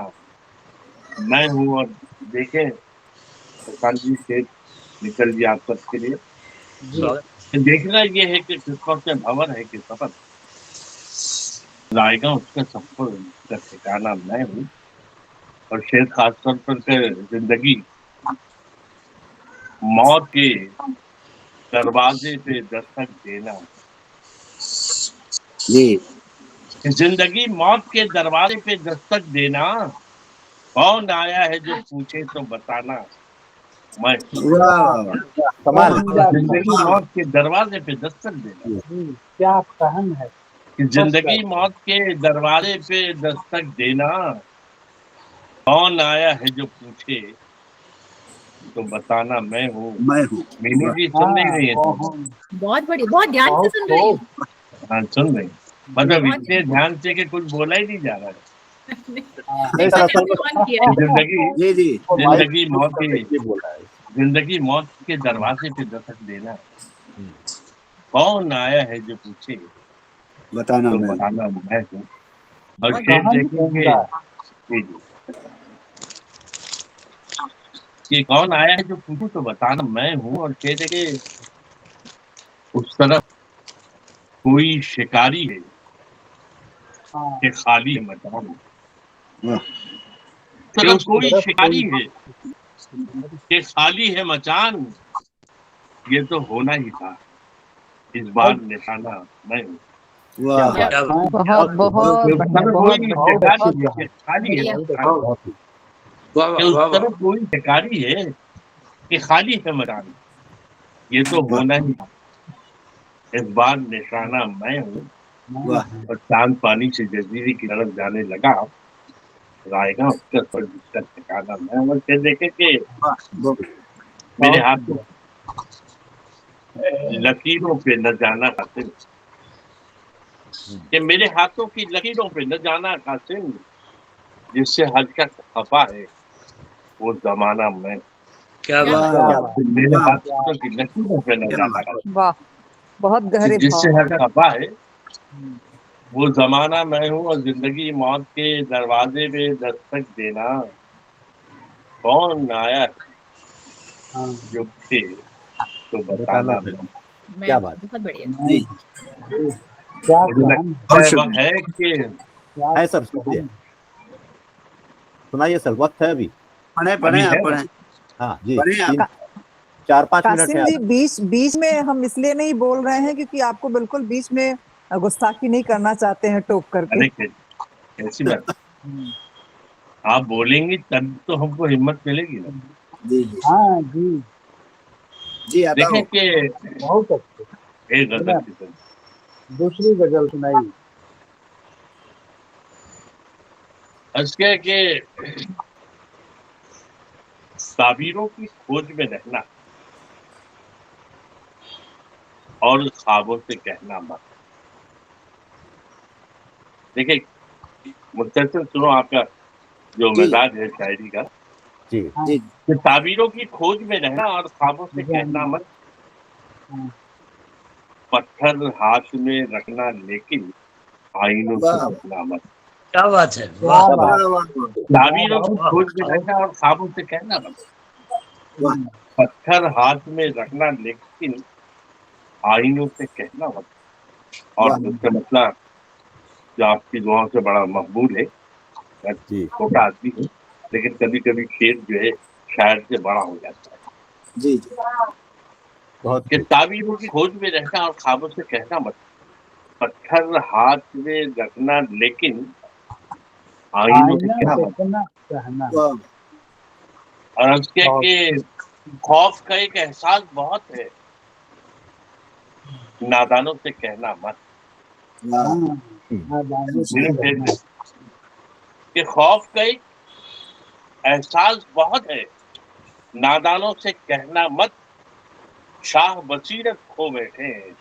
मैं हूँ। और देखें प्रशांत जी, से निकल जी आप सबके लिए, जी कि देखना ये है कि किस्मत में भंवर है कि सफर। लाएगा उसका सफर का ठिकाना मैं हूँ। और शेर खासतौर पर जिंदगी मौत के दरवाजे पे दस्तक देना। जी जिंदगी मौत के दरवाजे पे दस्तक देना, कौन आया है जो पूछे तो बताना मैं। वाह वाह वाह कमाल। उम्दा जिंदगी कमाल। मौत के दरवाजे पे दस्तक देना, जी क्या कहन है। कि फर्स्ट जिंदगी क्लास। मौत के दरवाजे पे दस्तक देना, कौन आया है जो पूछे तो बताना मैं हूँ। मैं हूँ। मीनू वाह जी सुन नहीं हाँ रही है? बहुत बढ़िया, बहुत ध्यान से बहुत सुन रही खूब। हूँ। हाँ सुन रही, मतलब बहुत इतने ध्यान से कि कुछ बोला ही नहीं जा रहा है। हाँ नहीं, सर मैंने असल अभी ऑन किया में है। जिंदगी जी जी वो माइक जिंदगी यूज मौत करने के के लिए बोला है। जिंदगी मौत के दरवाजे पे दस्तक देना, हम्म, कौन आया है जो पूछे बताना तो मैं हूँ। बताना मैं हूँ। और बहुत शेर कहन देखेंगे उम्दा। जी जी, कि कौन आया है जो पूछे तो बताना मैं हूँ। और शेर है कि उस तरफ कोई शिकारी है हाँ कि खाली है मकान। वाह उस तरफ उस कोई तरफ शिकारी कोई है कि खाली है मचान, ये तो होना ही था इस बार निशाना मैं हूँ। क्या वाह बात। क्या बात। बहुत बहुत बहुत कि उस बढ़िया, तरफ बहुत कोई बढ़िया, बहुत शिकारी बहुत अच्छी है कहा। कि खाली है बढ़िया। मकान। बहुत वाह कि वाह उस वाह वाह। तरफ कोई शिकारी है कि खाली है मकान, ये तो वाह होना ही था इस बार निशाना मैं हूँ। वाह और चांद पानी से जजीरे की तरफ जाने लगा, रायगा उसका पर जिसका ठिकाना मैं हूँ। और फिर देखे कि वाह मेरे बहुत हाथ में सुंदर। लकीरों पे न जाना खातिर कि मेरे हाथों की लकीरों पे न जाना कासिम, जिससे हज का खफा है वो जमाना मैं। क्या बात क्या है। मेरे हाथों की लकीरों पे न जाना कासिम, वाह, बहुत गहरे जिससे भाव। हज का खफा है वो जमाना मैं हूँ। और जिंदगी मौत के दरवाजे पे दस्तक देना, कौन आया जो थे तो बताना मैं। क्या मैं बात। बहुत बढ़िया। जी क्या मुझे कहन लगता है वह है कि क्या है सर, सुनिए, कहन सुनाइए सर, वक्त है अभी। पढ़े अभी आप है पढ़े हाँ जी, पढ़े आप। 4-5 मिनट है कासिम जी, अभी। बीच में हम इसलिए नहीं बोल रहे हैं क्योंकि आपको बिल्कुल बीच में गुस्ताखी नहीं करना चाहते हैं टोक करके। अरे कैसी बात, आप बोलेंगी तब तो हमको हिम्मत मिलेगी ना। जी जी हाँ जी, जी आता देखें हूँ। कि बहुत अच्छे। एक गजल की तरह दूसरी गजल सुनाई। उसके कि ताबीरों की खोज में रहना और ख्वाबों से कहना मत। देखिए मुस्तैद सुनो, आपका जो जी मिजाज है शायरी का, जी हाँ, जी कि ताबीरों की खोज में रहना और ख्वाबों से मुझे कहना मत। हाँ, पत्थर हाथ में रखना लेकिन आईनों से वाह कहना मत। क्या बात है। क्या वाह बात, वाह वाह वाह ताबीरों की वाह। खोज में रहना और ख्वाबों से कहना मत। वाह पत्थर हाथ में रखना लेकिन आईनों से कहना मत। और वाह उसका मतलब जो आपकी दुआओं से बड़ा मकबूल है। मैं जी छोटा आदमी हूँ, लेकिन कभी कभी शेर जो है शायर से बड़ा हो जाता है। जी जी बहुत कि खूब। ताबीरों की खोज में रहना और ख्वाबों से कहना मत। पत्थर हाथ में रखना लेकिन आईनों से आईना क्या मत। देखना कहना। वाह और उसके बहुत के खौफ का एक एहसास बहुत है, नादानों से कहना मत। वाह हाँ, नादानी से मेरे कहना। फिर के खौफ का एक एहसास बहुत है, नादानों से कहना मत। शाह बसीरत खो बैठे हैं,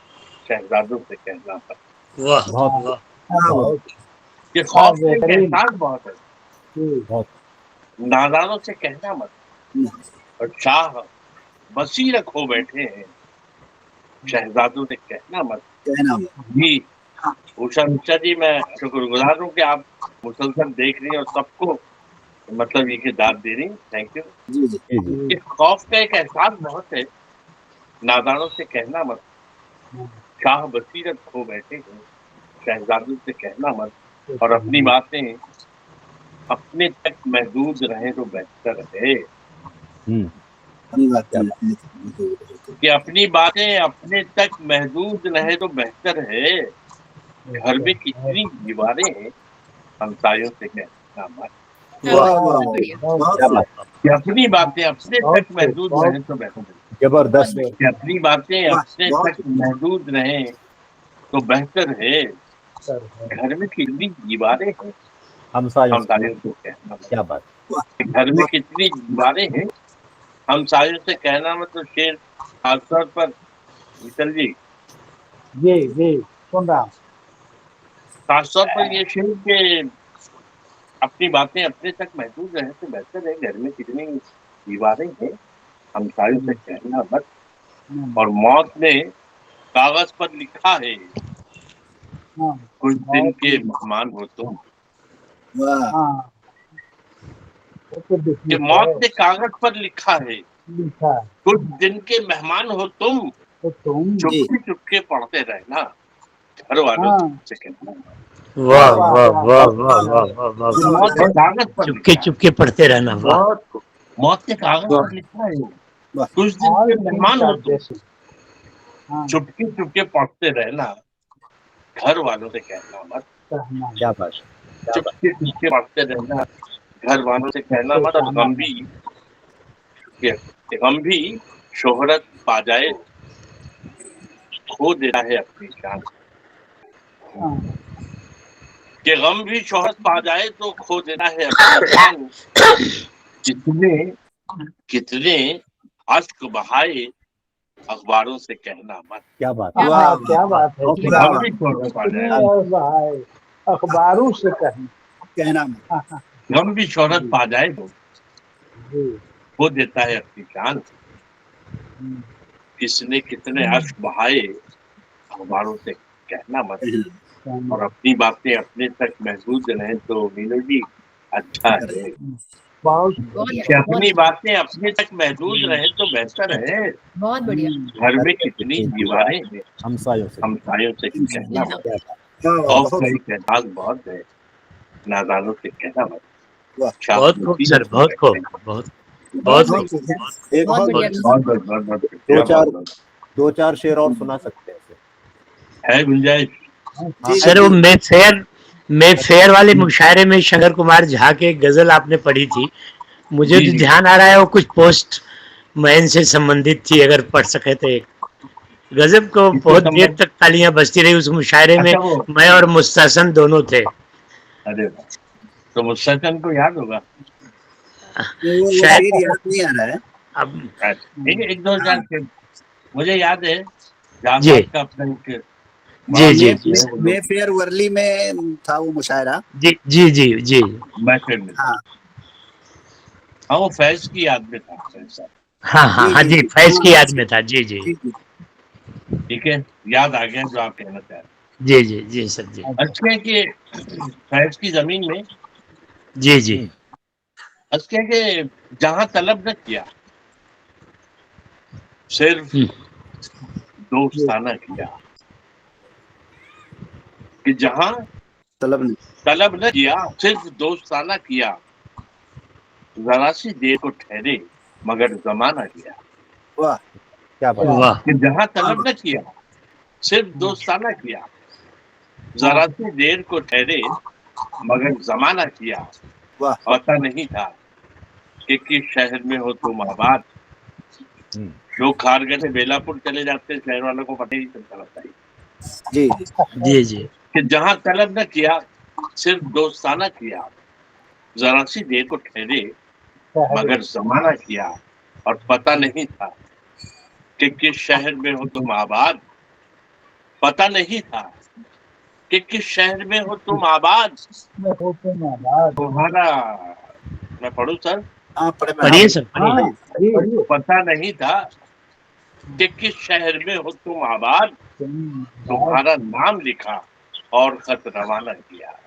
शहजादों से कहना मत। वाह बहुत हाँ, खूब। वाह। वाह बहुत ये हाँ, खौफ का एक बेहतरीन। एहसास बहुत है, जी, बहुत नादानों से कहना मत। और शाह बसीरत खो बैठे हैं, शहजादों से कहना मत। कहना जी उषा मिश्रा जी, मैं शुक्रगुजार हूँ कि आप मुसलसल देख रही हैं और सबको मतलब ये कि दाद दे रही हैं। Thank you. जी जी जी जी जी, इस खौफ का एक एहसास बहुत है, नादानों से कहना मत। हाँ, शाह बसीरत खो बैठे हैं, शहजादों से कहना मत। तो और अपनी कहना। बातें अपने तक महदूद रहे तो बेहतर है। अपनी बात क्या बात। कि अपनी बातें अपने तक महदूद रहे तो बेहतर है। घर में कितनी दीवारें हैं, हमसायों से कहना मत। क्या वाह बात, वाह वाह बहुत वाह बढ़िया। बहुत बहुत क्या खूब बात। कि अपनी बातें अपने बहुत तक खूब, महदूद बहुत रहे तो बेहतर है। बहुत जबरदस्त। बढ़िया। कि अपनी बातें वाह अपने बहुत तक महदूद रहे तो बेहतर है। सर है। घर में कितनी दीवारें हैं, हमसायों से। हमसायों से कहना मत। क्या बात। वाह घर में कितनी दीवारें हैं, हमसायों से कहना मत। तो शेर खासतौर पर मित्तल जी, ये सुन रहा हूँ। खासतौर पर ये शेर के अपनी बातें अपने तक महदूद रहे तो बेहतर है। घर में कितनी दीवारें हैं, हमसायों से कहना मत। और मौत ने कागज पर लिखा है, हाँ, कुछ दिन बहुत के मेहमान हो तुम। वाह हाँ, वो तो कि देखिए मौत है, ने कागज पर लिखा है, लिखा है। कुछ दिन के मेहमान हो तुम। तो तुम जी चुपके चुपके पढ़ते रहना, घर वालों हाँ, से कहना। वाह वाह वाह वाह, वाह बहुत वाह वाह वाह वाह कि वाह। मौत ने कागज पर चुपके लिखा है, चुपके पढ़ते रहना। वाह मौत ने कागज पर लिखा है, वाह कुछ दिन ऑल के थिंग्स मेहमान हो आर तुम। जैसे। हाँ, चुपके चुपके पढ़ते रहना, घर वालों से कहना मत। कहना क्या बात। चुपके चुपके पढ़ते रहना, घर वालों से कहना तो मत। और कहना मत। गम भी शोहरत पा जाए खो देना है अपनी जान। हाँ, कि गम भी शोहरत पा जाए तो खो देना है अपनी जान। कितने कितने अश्क बहाए अखबारों से कहना मत। क्या बात है, वाह क्या बात है, गम भी शोहरत पा इतने जाए, भाई अखबारों से कहना मत। गम भी शोहरत पा जाए तो जी। वो देता है अपनी जान। किसने कितने अश्क बहाए, अखबारों से कहना मत। और अपनी बातें अपने तक महदूद रहें तो मीनू जी अच्छा है। बहुत कि अपनी बातें अपने तक महदूद रहे तो बेहतर है। बहुत बढ़िया। घर में कितनी दीवारें हैं, हमसायों से हमसायों से कहना मत। क्या बात और बहुत कई कहताज बहुत है, नादानों से कहना मत। बहुत खूब सर, बहुत खूब, बहुत बहुत खूब। एक बहुत बढ़िया। बहुत दो चार शेर और सुना सकते हैं सर। है गुंजाइश। सर वो मैं फेयर वाले मुशायरे में शंकर कुमार झा के गजल आपने पढ़ी थी, मुझे जी, जो जी। ध्यान आ रहा है वो कुछ पोस्ट मैन से संबंधित थी, अगर पढ़ सके तो एक गजब को। किससे बहुत देर संबंधित? तक तालियां बजती रही उस मुशायरे में, अच्छा वो, मैं और मुस्तहसन दोनों थे। अरे वाह, तो मुस्तहसन को याद होगा। वो शायद शेर याद नहीं आ रहा है। अब ठीक है, एक दो चार शेर मुझे याद है। जी जहाबाद का अपना एक बड़ा जी जी दोस्त जी है, वो लोग मेफेयर वर्ली में था वो मुशायरा। जी जी जी जी मैसेज में। हाँ हाँ, वो फैज की याद में था फैज साहब। हाँ हाँ जी हाँ जी जी, जी फैज हाँ की याद जी में था। जी जी जी जी। ठीक है, याद आ गया जो आप कहना चाह रहे जी जी जी सर जी हैं। अच्छे है कि फैज की जमीन में जी जी अच्छे है कि जहां तलब न किया, सिर्फ दोस्ताना किया। कि जहां तलब नहीं। तलब न किया, सिर्फ दोस्ताना किया। जरा सी देर को ठहरे मगर जमाना किया। वाह क्या बात वाह कि जहां तलब न किया, सिर्फ दोस्ताना किया। जरा सी देर को ठहरे मगर जमाना किया। वाह। पता नहीं था कि किस शहर में हो तुम आबाद। हम्म, लोग खारगढ़ से बेलापुर चले जाते हैं, शहर वालों को पता ही नहीं चलता रहता है। जी जी जी कि जहां तलब न किया, सिर्फ दोस्ताना किया। जरा सी देर को ठहरे मगर जमाना किया। और पता नहीं था कि किस शहर में हो तुम आबाद। पता नहीं था कि किस शहर में हो तुम आबाद। तुम्हारा, मैं पढ़ूं सर? हाँ पढ़े पढ़िए सर पढ़िए। पढ़िए। पता नहीं था कि किस शहर में हो तुम आबाद। तुम्हारा नाम लिखा और खत रवाना किया।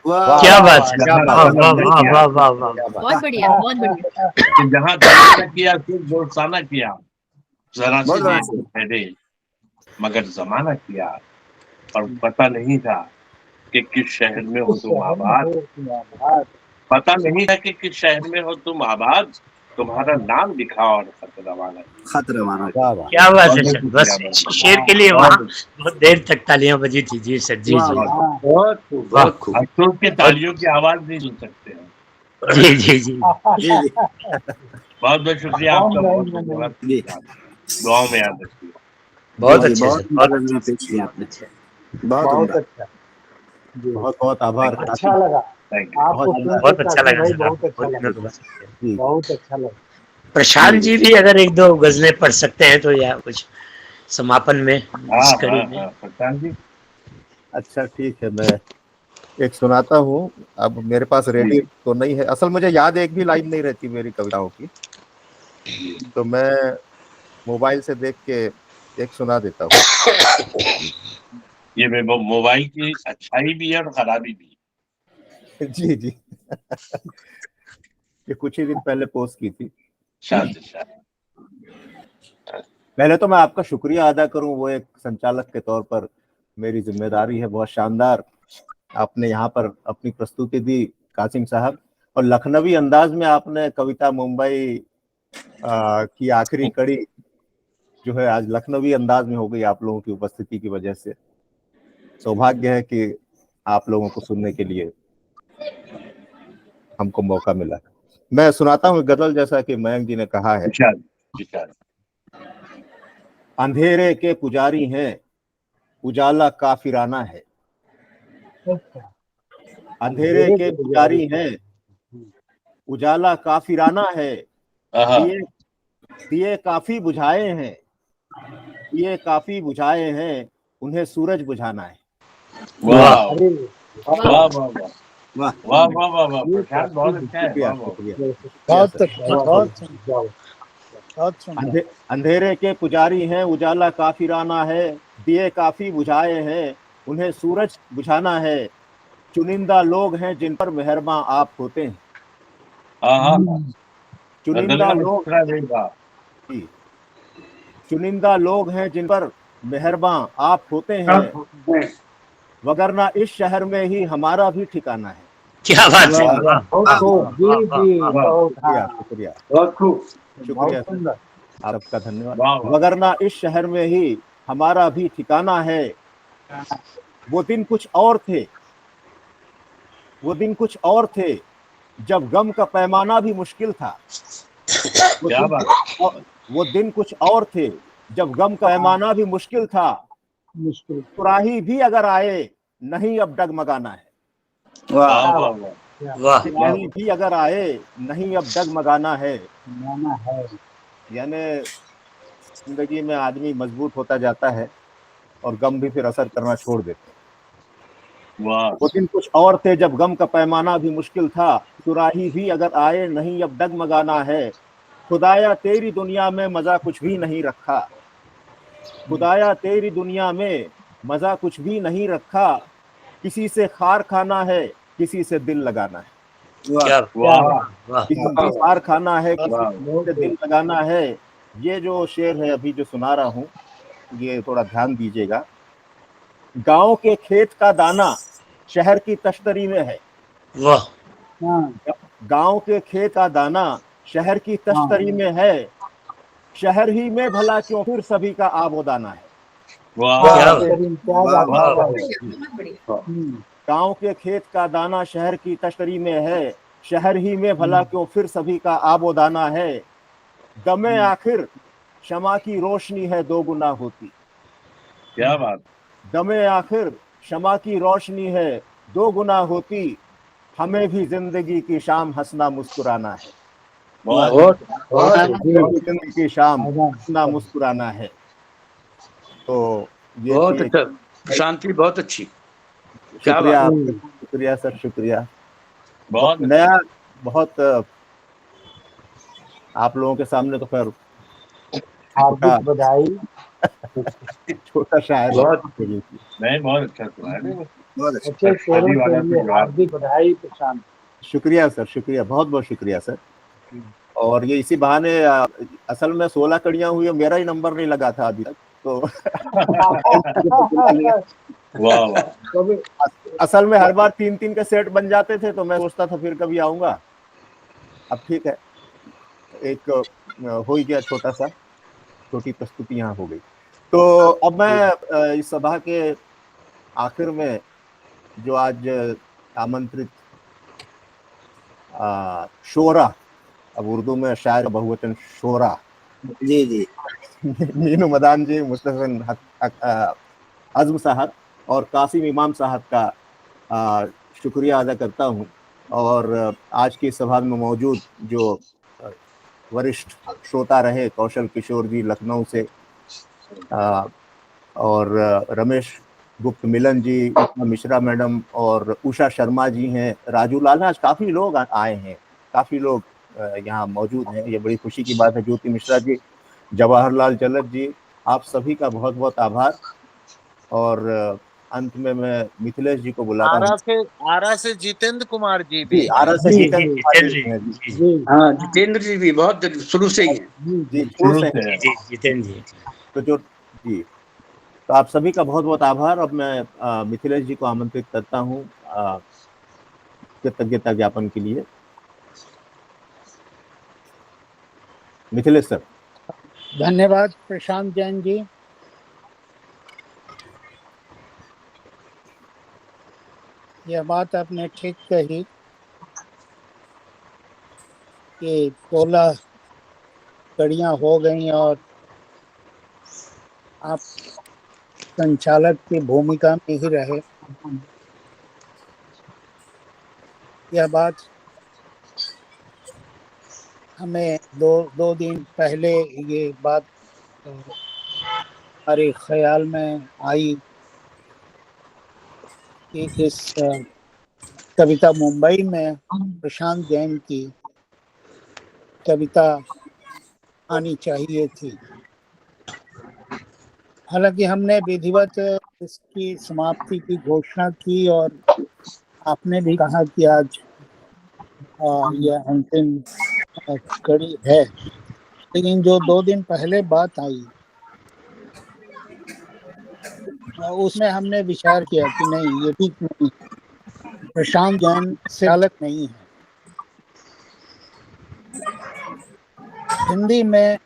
वाह क्या बात है, क्या वाह बात वाह तलब न वाह किया, वाह वाह वाह। क्या बात बहुत बढ़िया, बहुत बढ़िया। कि जहां तलब न किया, सिर्फ दोस्ताना किया। जरा सी बहुत देर बड़ा को ठहरे मगर जमाना किया। और पता नहीं था कि किस शहर में हो तुम आबाद। पता नहीं था कि किस शहर में हो तुम आबाद। तुम्हारा नाम लिखा और खत रवाना किया। खत रवाना क्या बात क्या बात है बहुत सर, शुक्रिया, बस इस शेर के लिए वहाँ बहुत देर तक तालियां बजी थी। जी सर जी वाह जी वाह बहुत खूब, वाह बहुत खूब। अफसोस के तालियों की आवाज नहीं सुन सकते हैं। जी जी जी जी जी बहुत बहुत शुक्रिया आपका, बहुत धन्यवाद। जी दुआओं में याद रखिए। जी बहुत जी अच्छे बहुत सर, बहुत नजर में अच्छे पेश किया आपने। अच्छे। बहुत उम्दा। बहुत बहुत आभार अच्छा लगा थैंक यू। आपको बहुत सुन के बहुत अच्छा काशी लगा भाई, सर, बहुत आपको अच्छा बहुत लगा, दिनों के बाद। जी बहुत अच्छा लगा। प्रशांत जी भी अगर एक दो गजलें पढ़ सकते हैं तो, या कुछ समापन में हाँ इस हाँ कड़ी में। हाँ, प्रशांत जी। अच्छा ठीक है, मैं एक सुनाता हूँ। अब मेरे पास रेडी तो नहीं है, असल मुझे याद एक भी लाइन नहीं रहती मेरी कविताओं की, तो मैं मोबाइल से देख के एक सुना देता हूँ। ये मोबाइल की अच्छाई भी है और खराबी भी है। जी जी ये कुछ ही दिन पहले पोस्ट की थी। शायद शायद। पहले तो मैं आपका शुक्रिया अदा करूं, वो एक संचालक के तौर पर मेरी जिम्मेदारी है। बहुत शानदार आपने यहाँ पर अपनी प्रस्तुति दी कासिम साहब, और लखनवी अंदाज में आपने कविता मुंबई की आखिरी कड़ी जो है आज लखनवी अंदाज में हो गई आप लोगों की उपस्थिति की वजह से। सौभाग्य है कि आप लोगों को सुनने के लिए हमको मौका मिला। मैं सुनाता हूँ गजल, जैसा कि मयंक जी ने कहा है। अंधेरे के पुजारी हैं, उजाला काफिराना है। अंधेरे के पुजारी हैं, उजाला काफिराना है। दिए दिए काफी बुझाए हैं, ये काफी बुझाए हैं, उन्हें सूरज बुझाना है। वाह अरे वाह वाह वाह वाह वाह वाह वाह वाह प्रशांत बहुत अच्छा है। शुक्रिया वाह वाह शुक्रिया बहुत सर। अच्छा, बहुत सुंदर, बहुत सुंदर। अंधेरे के पुजारी हैं, उजाला काफिराना है, दिए काफी बुझाए हैं, उन्हें सूरज बुझाना है। चुनिंदा लोग हैं जिन पर मेहरबान आप होते हैं। हाँ हाँ चुनिंदा लोग वाह जी, चुनिंदा लोग हैं जिन पर मेहरबान आप होते हैं, वगरना इस शहर में ही हमारा भी ठिकाना है। क्या बात है, वाह, वाह बहुत वाह खूब, वाह जी वाह जी, वाह बहुत, शुक्रिया हाँ, शुक्रिया बहुत खूब शुक्रिया बहुत सर, सुंदर। आप सबका धन्यवाद। वाह वाह वगरना इस शहर में ही हमारा भी ठिकाना है। वो दिन कुछ और थे, वो दिन कुछ और थे, जब गम का पैमाना भी मुश्किल था। वो क्या दिन बात कुछ वो दिन कुछ और थे, जब गम का पैमाना भी मुश्किल था। मुश्किल। सुराही भी अगर आए, नहीं अब डगमगाना है। वाह वाह क्या वाह बात, वाह क्या वाह सुराही भी अगर आए, नहीं अब डगमगाना है। माना है। यानी जिंदगी में आदमी मजबूत होता जाता है और गम भी फिर असर करना छोड़ देते हैं। वाह वो दिन कुछ और थे, जब गम का पैमाना भी मुश्किल था। सुराही भी अगर आए, नहीं अब डगमगाना है। खुदाया तेरी दुनिया में मजा कुछ भी नहीं रखा। खुदाया तेरी दुनिया में मजा कुछ भी नहीं रखा। किसी से खार खाना है, किसी से दिल लगाना है। वाह क्या क्या वाह बात, वाह किसी से खार खाना है, किसी वाह बहुत से दिल खूब। लगाना है। ये जो शेर है अभी जो सुना रहा हूँ, ये थोड़ा ध्यान दीजिएगा। गांव के खेत का दाना शहर की तश्तरी में है। वाह हाँ गांव के खेत का दाना शहर की हाँ, तश्तरी में है। शहर ही में भला क्यों फिर सभी का आबोदाना है। वाह क्या वाह, बात करीम, क्या वाह बात वाह वाह है। वाह गांव के खेत का दाना शहर की तश्तरी में है। शहर ही में भला क्यों फिर सभी का आबोदाना है। दमे आखिर शमा की रोशनी है दो गुना होती। क्या बात दमे आखिर शमा की रोशनी है दो गुना होती। हमें भी जिंदगी की शाम हंसना मुस्कुराना है। बहुत बहुत बहुत हमें जी, भी जिंदगी की शाम मैडम, हंसना मुस्कुराना है। तो ये थी बहुत एक अच्छा, प्रशांत जी बहुत अच्छी, क्या शुक्रिया बात। आपका, शुक्रिया सर, शुक्रिया। बहुत अच्छा नया बहुत आप लोगों के सामने तो खैर छोटा हार्दिक बधाई। छोटा शायर बहुत नहीं बहुत अच्छा सुना है नहीं, बहुत अच्छा अच्छे शेरों शादी के वाला लिए तो जवाब हार्दिक बधाई प्रशांत। शुक्रिया सर, शुक्रिया, बहुत बहुत शुक्रिया सर। और ये इसी बहाने असल में 16 कड़ियां हुई और मेरा ही नंबर नहीं लगा था अभी तक, तो वाह वाह कभी असल में हर बार 3-3 के सेट बन जाते थे, तो मैं सोचता था फिर कभी आऊंगा। अब ठीक है, एक हो ही गया, छोटी प्रस्तुति यहाँ हो गई। तो अब मैं इस सभा के आखिर में जो आज आमंत्रित शोरा, अब उर्दू में शायर बहुवचन शोरा, जी जी मीनू मदान जी, मुस्तफन अज़्म साहब और कासिम इमाम साहब का शुक्रिया अदा करता हूँ। और आज की सभा में मौजूद जो वरिष्ठ श्रोता रहे, कौशल किशोर जी लखनऊ से, और रमेश गुप्त मिलन जी, उषा मिश्रा मैडम और उषा शर्मा जी हैं, राजू लाल, आज काफ़ी लोग आए हैं, काफ़ी लोग यहाँ मौजूद हैं, ये बड़ी खुशी की बात है। ज्योति मिश्रा जी, जवाहरलाल जलद जी, आप सभी का बहुत बहुत आभार। और अंत में मैं मिथिलेश जी को बुलाता हूँ। आरा से जितेंद्र कुमार जी जी, भी हैं। आर से जी जितेंद्र जी कुमार जितेंद्र जी हैं। जी जी जी हाँ, जितेंद्र जी भी बहुत शुरू से ही है। जी जी, जी, शुरू शुरू से से हैं। है। जी जितेंद्र जी। तो जो जी, तो आप सभी का बहुत बहुत आभार। अब मैं मिथिलेश जी को आमंत्रित करता हूँ कृतज्ञता ज्ञापन के लिए। मिथिलेश सर। धन्यवाद प्रशांत जैन जी। यह बात आपने ठीक कही कि 16 कड़ियां हो गई और आप संचालक की भूमिका में ही रहे। यह बात हमें दो दिन पहले ये बात हमारे ख्याल में आई कि इस कविता मुंबई में प्रशांत जैन की कविता आनी चाहिए थी। हालांकि हमने विधिवत इसकी समाप्ति की घोषणा की और आपने भी कहा कि आज यह अंतिम कड़ी है, लेकिन जो 2 दिन पहले बात आई उसमें हमने विचार किया कि नहीं, ये ठीक नहीं, प्रशांत जैन से अलग नहीं है। हिंदी में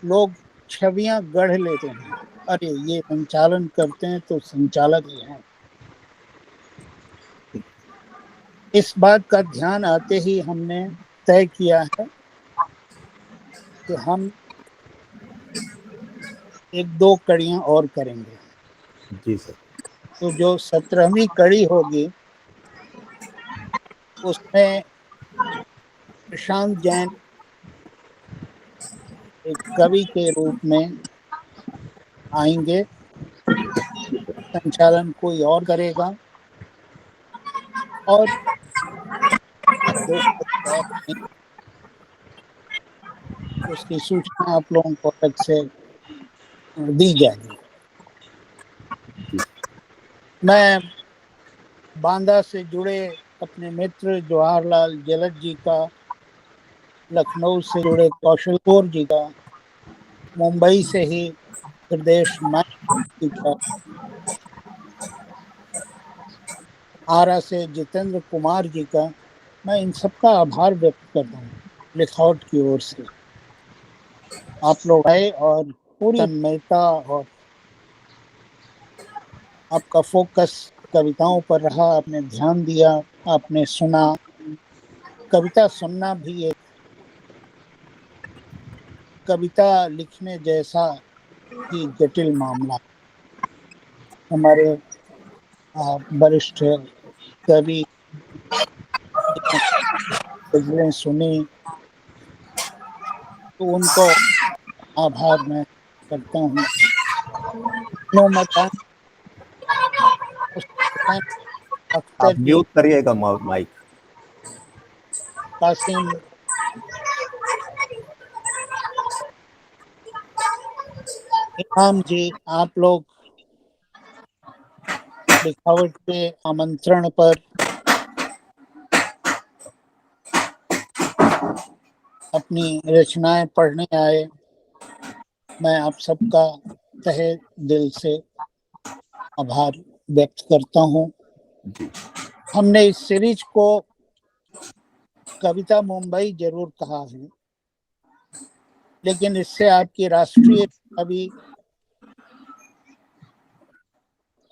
लोग छवियां गढ़ लेते हैं, अरे ये संचालन करते हैं तो संचालक ही हैं। इस बात का ध्यान आते ही हमने तय किया है कि हम 1-2 कड़ियां और करेंगे। जी सर। तो जो 17वीं कड़ी होगी उसमें प्रशांत जैन एक कवि के रूप में आएंगे, संचालन कोई और करेगा और 2 कवि और आएंगे। उसकी सूचना आप लोगों को अलग से दी जाएगी। मैं बांदा से जुड़े अपने मित्र जवाहरलाल जलद जी का, लखनऊ से जुड़े कौशल कौर जी का, मुंबई से ही प्रदेश जी का, आरा से जितेंद्र कुमार जी का, मैं इन सबका आभार व्यक्त करता हूँ लिखावट की ओर से। आप लोग आए और पूरी तन्मयता और आपका फोकस कविताओं पर रहा, आपने ध्यान दिया, आपने सुना। कविता सुनना भी एक कविता लिखने जैसा ही जटिल मामला। हमारे वरिष्ठ कवि गजलें सुनी तो उनको आभार मैं करता हूँ। आप म्यूट करिएगा माइक। कासिम इमाम जी, आप लोग लिखावट के आमंत्रण पर अपनी रचनाएं पढ़ने आए, मैं आप सबका तहे दिल से आभार व्यक्त करता हूँ। हमने इस सीरीज को कविता मुंबई जरूर कहा है, लेकिन इससे आपकी राष्ट्रीय कवि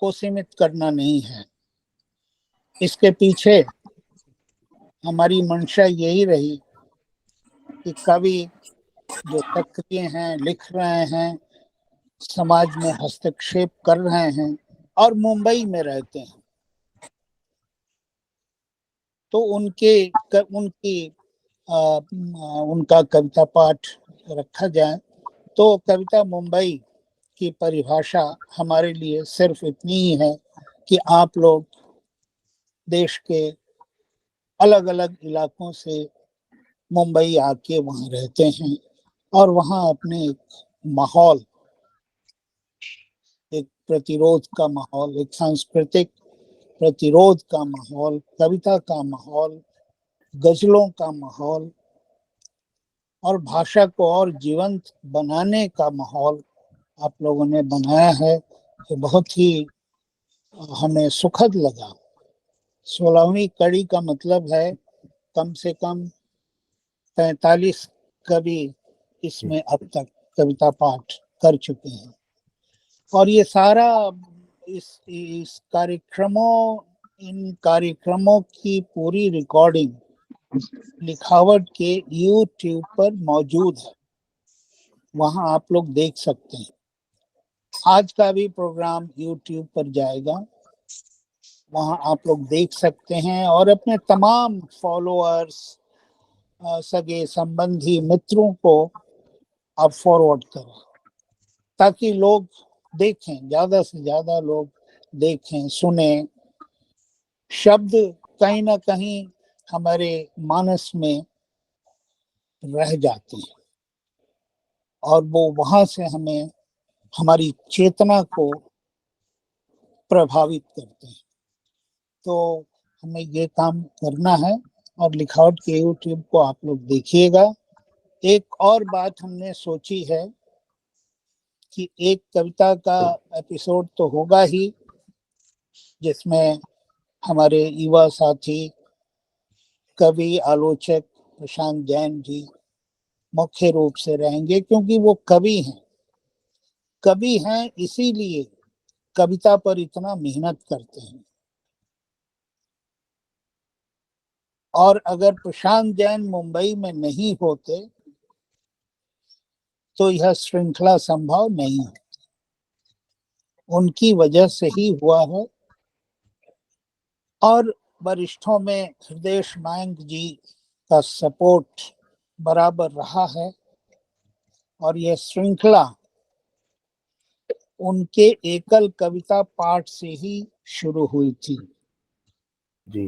को सीमित करना नहीं है। इसके पीछे हमारी मंशा यही रही कि कवि जो सक्रिय हैं, लिख रहे हैं, समाज में हस्तक्षेप कर रहे हैं और मुंबई में रहते हैं, तो उनका कविता पाठ रखा जाए। तो कविता मुंबई की परिभाषा हमारे लिए सिर्फ इतनी ही है कि आप लोग देश के अलग अलग इलाकों से मुंबई आके वहां रहते हैं और वहां अपने एक माहौल, एक प्रतिरोध का माहौल, एक सांस्कृतिक प्रतिरोध का माहौल, कविता का माहौल, गजलों का माहौल और भाषा को और जीवंत बनाने का माहौल आप लोगों ने बनाया है। ये बहुत ही हमें सुखद लगा। 16वीं कड़ी का मतलब है कम से कम 45 कवि इसमें अब तक कविता पाठ कर चुके हैं और ये सारा इस इन कार्यक्रमों की पूरी रिकॉर्डिंग लिखावट के YouTube पर मौजूद है, वहां आप लोग देख सकते हैं। आज का भी प्रोग्राम YouTube पर जाएगा, वहां आप लोग देख सकते हैं और अपने तमाम फॉलोअर्स, सगे संबंधी मित्रों को आप फॉरवर्ड करें। ताकि लोग देखें, ज्यादा से ज्यादा लोग देखें, सुने। शब्द कहीं ना कहीं हमारे मानस में रह जाते हैं और वो वहां से हमें, हमारी चेतना को प्रभावित करते हैं। तो हमें ये काम करना है और लिखावट के यूट्यूब को आप लोग देखिएगा। एक और बात हमने सोची है कि एक कविता का एपिसोड तो होगा ही, जिसमें हमारे युवा साथी कवि आलोचक प्रशांत जैन जी मुख्य रूप से रहेंगे, क्योंकि वो कवि हैं इसीलिए कविता पर इतना मेहनत करते हैं। और अगर प्रशांत जैन मुंबई में नहीं होते तो यह श्रृंखला संभव नहीं है। उनकी वजह से ही हुआ है। और वरिष्ठों में हृदय मयंक जी का सपोर्ट बराबर रहा है और यह श्रृंखला उनके एकल कविता पाठ से ही शुरू हुई थी। जी,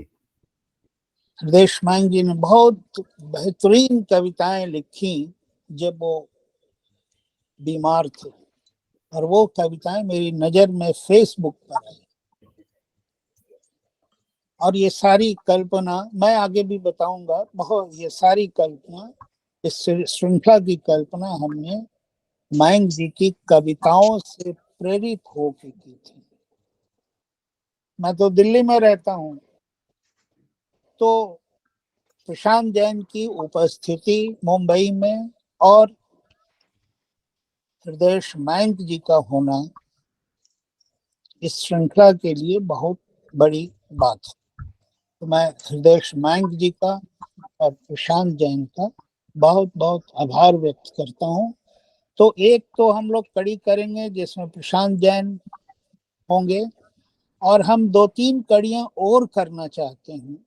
हृदय मयंक जी ने बहुत बेहतरीन कविताएं लिखी जब वो बीमार थे, और वो कविताएं मेरी नजर में फेसबुक पर आई। और ये सारी कल्पना मैं आगे भी बताऊंगा, बहुत ये सारी कल्पना, इस श्रृंखला की कल्पना हमने मयंक जी की कविताओं से प्रेरित होकर की थी। मैं तो दिल्ली में रहता हूँ, तो प्रशांत जैन की उपस्थिति मुंबई में और हृदय मयंक जी का होना इस श्रृंखला के लिए बहुत बड़ी बात है। तो मैं हृदय मयंक जी का और प्रशांत जैन का बहुत बहुत आभार व्यक्त करता हूँ। तो एक तो हम लोग कड़ी करेंगे जिसमें प्रशांत जैन होंगे, और हम 2-3 कड़ियां और करना चाहते हैं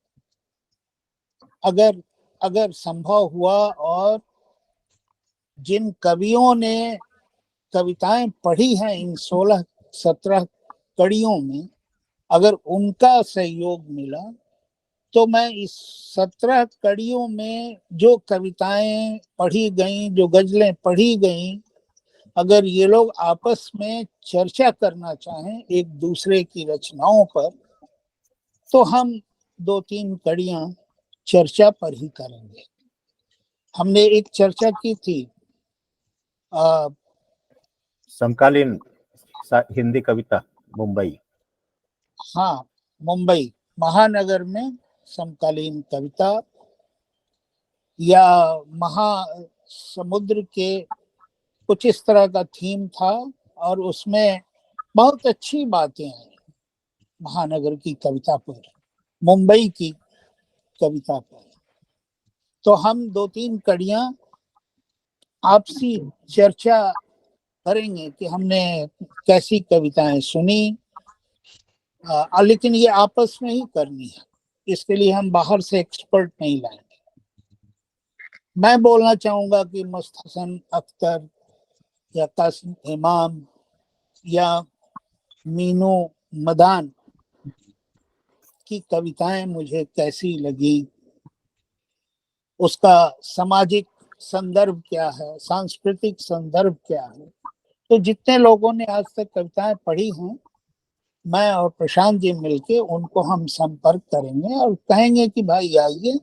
अगर संभव हुआ, और जिन कवियों ने कविताएं पढ़ी हैं इन 16-17 कड़ियों में, अगर उनका सहयोग मिला तो मैं इस 17 कड़ियों में जो कविताएं पढ़ी गई, जो गजलें पढ़ी गई, अगर ये लोग आपस में चर्चा करना चाहें एक दूसरे की रचनाओं पर, तो हम 2-3 कड़ियां चर्चा पर ही करेंगे। हमने एक चर्चा की थी समकालीन हिंदी कविता मुंबई। हाँ, मुंबई महानगर में समकालीन कविता, या महासमुद्र के कुछ इस तरह का थीम था, और उसमें बहुत अच्छी बातें आई महानगर की कविता पर, मुंबई की कविता पर। तो हम 2-3 कड़ियां आपसी चर्चा करेंगे कि हमने कैसी कविताएं सुनी, लेकिन ये आपस में ही करनी है, इसके लिए हम बाहर से एक्सपर्ट नहीं लाएंगे। मैं बोलना चाहूंगा कि मुस्तहसन अख्तर या कासिम इमाम या मीनू मदान की कविताएं मुझे कैसी लगी, उसका सामाजिक संदर्भ क्या है, सांस्कृतिक संदर्भ क्या है। तो जितने लोगों ने आज तक कविताएं पढ़ी हैं, मैं और प्रशांत जी मिलके उनको हम संपर्क करेंगे और कहेंगे कि भाई आइए,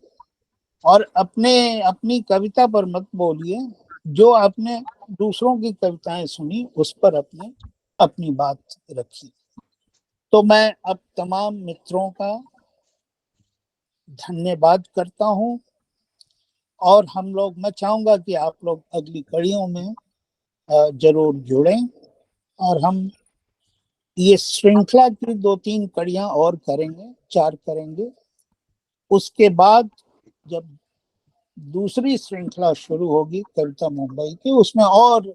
और अपनी कविता पर मत बोलिए, जो आपने दूसरों की कविताएं सुनी उस पर अपनी बात रखिए। तो मैं अब तमाम मित्रों का धन्यवाद करता हूं, और मैं चाहूंगा कि आप लोग अगली कड़ियों में जरूर जुड़ें, और हम ये श्रृंखला की 2-3 कड़ियां और करेंगे, 4 करेंगे। उसके बाद जब दूसरी श्रृंखला शुरू होगी कविता मुंबई की, उसमें और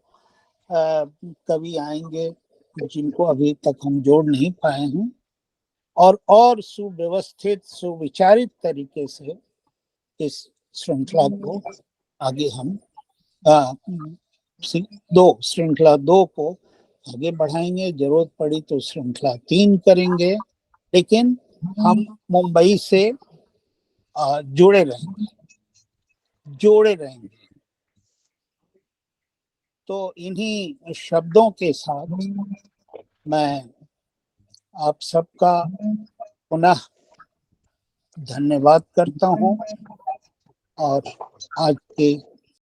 कवि आएंगे जिनको अभी तक हम जोड़ नहीं पाए हैं, और सुव्यवस्थित सुविचारित तरीके से इस श्रृंखला को आगे हम श्रृंखला 2 को आगे बढ़ाएंगे। जरूरत पड़ी तो श्रृंखला 3 करेंगे, लेकिन हम मुंबई से जुड़े रहेंगे। तो इन्हीं शब्दों के साथ मैं आप सबका पुनः धन्यवाद करता हूं और आज के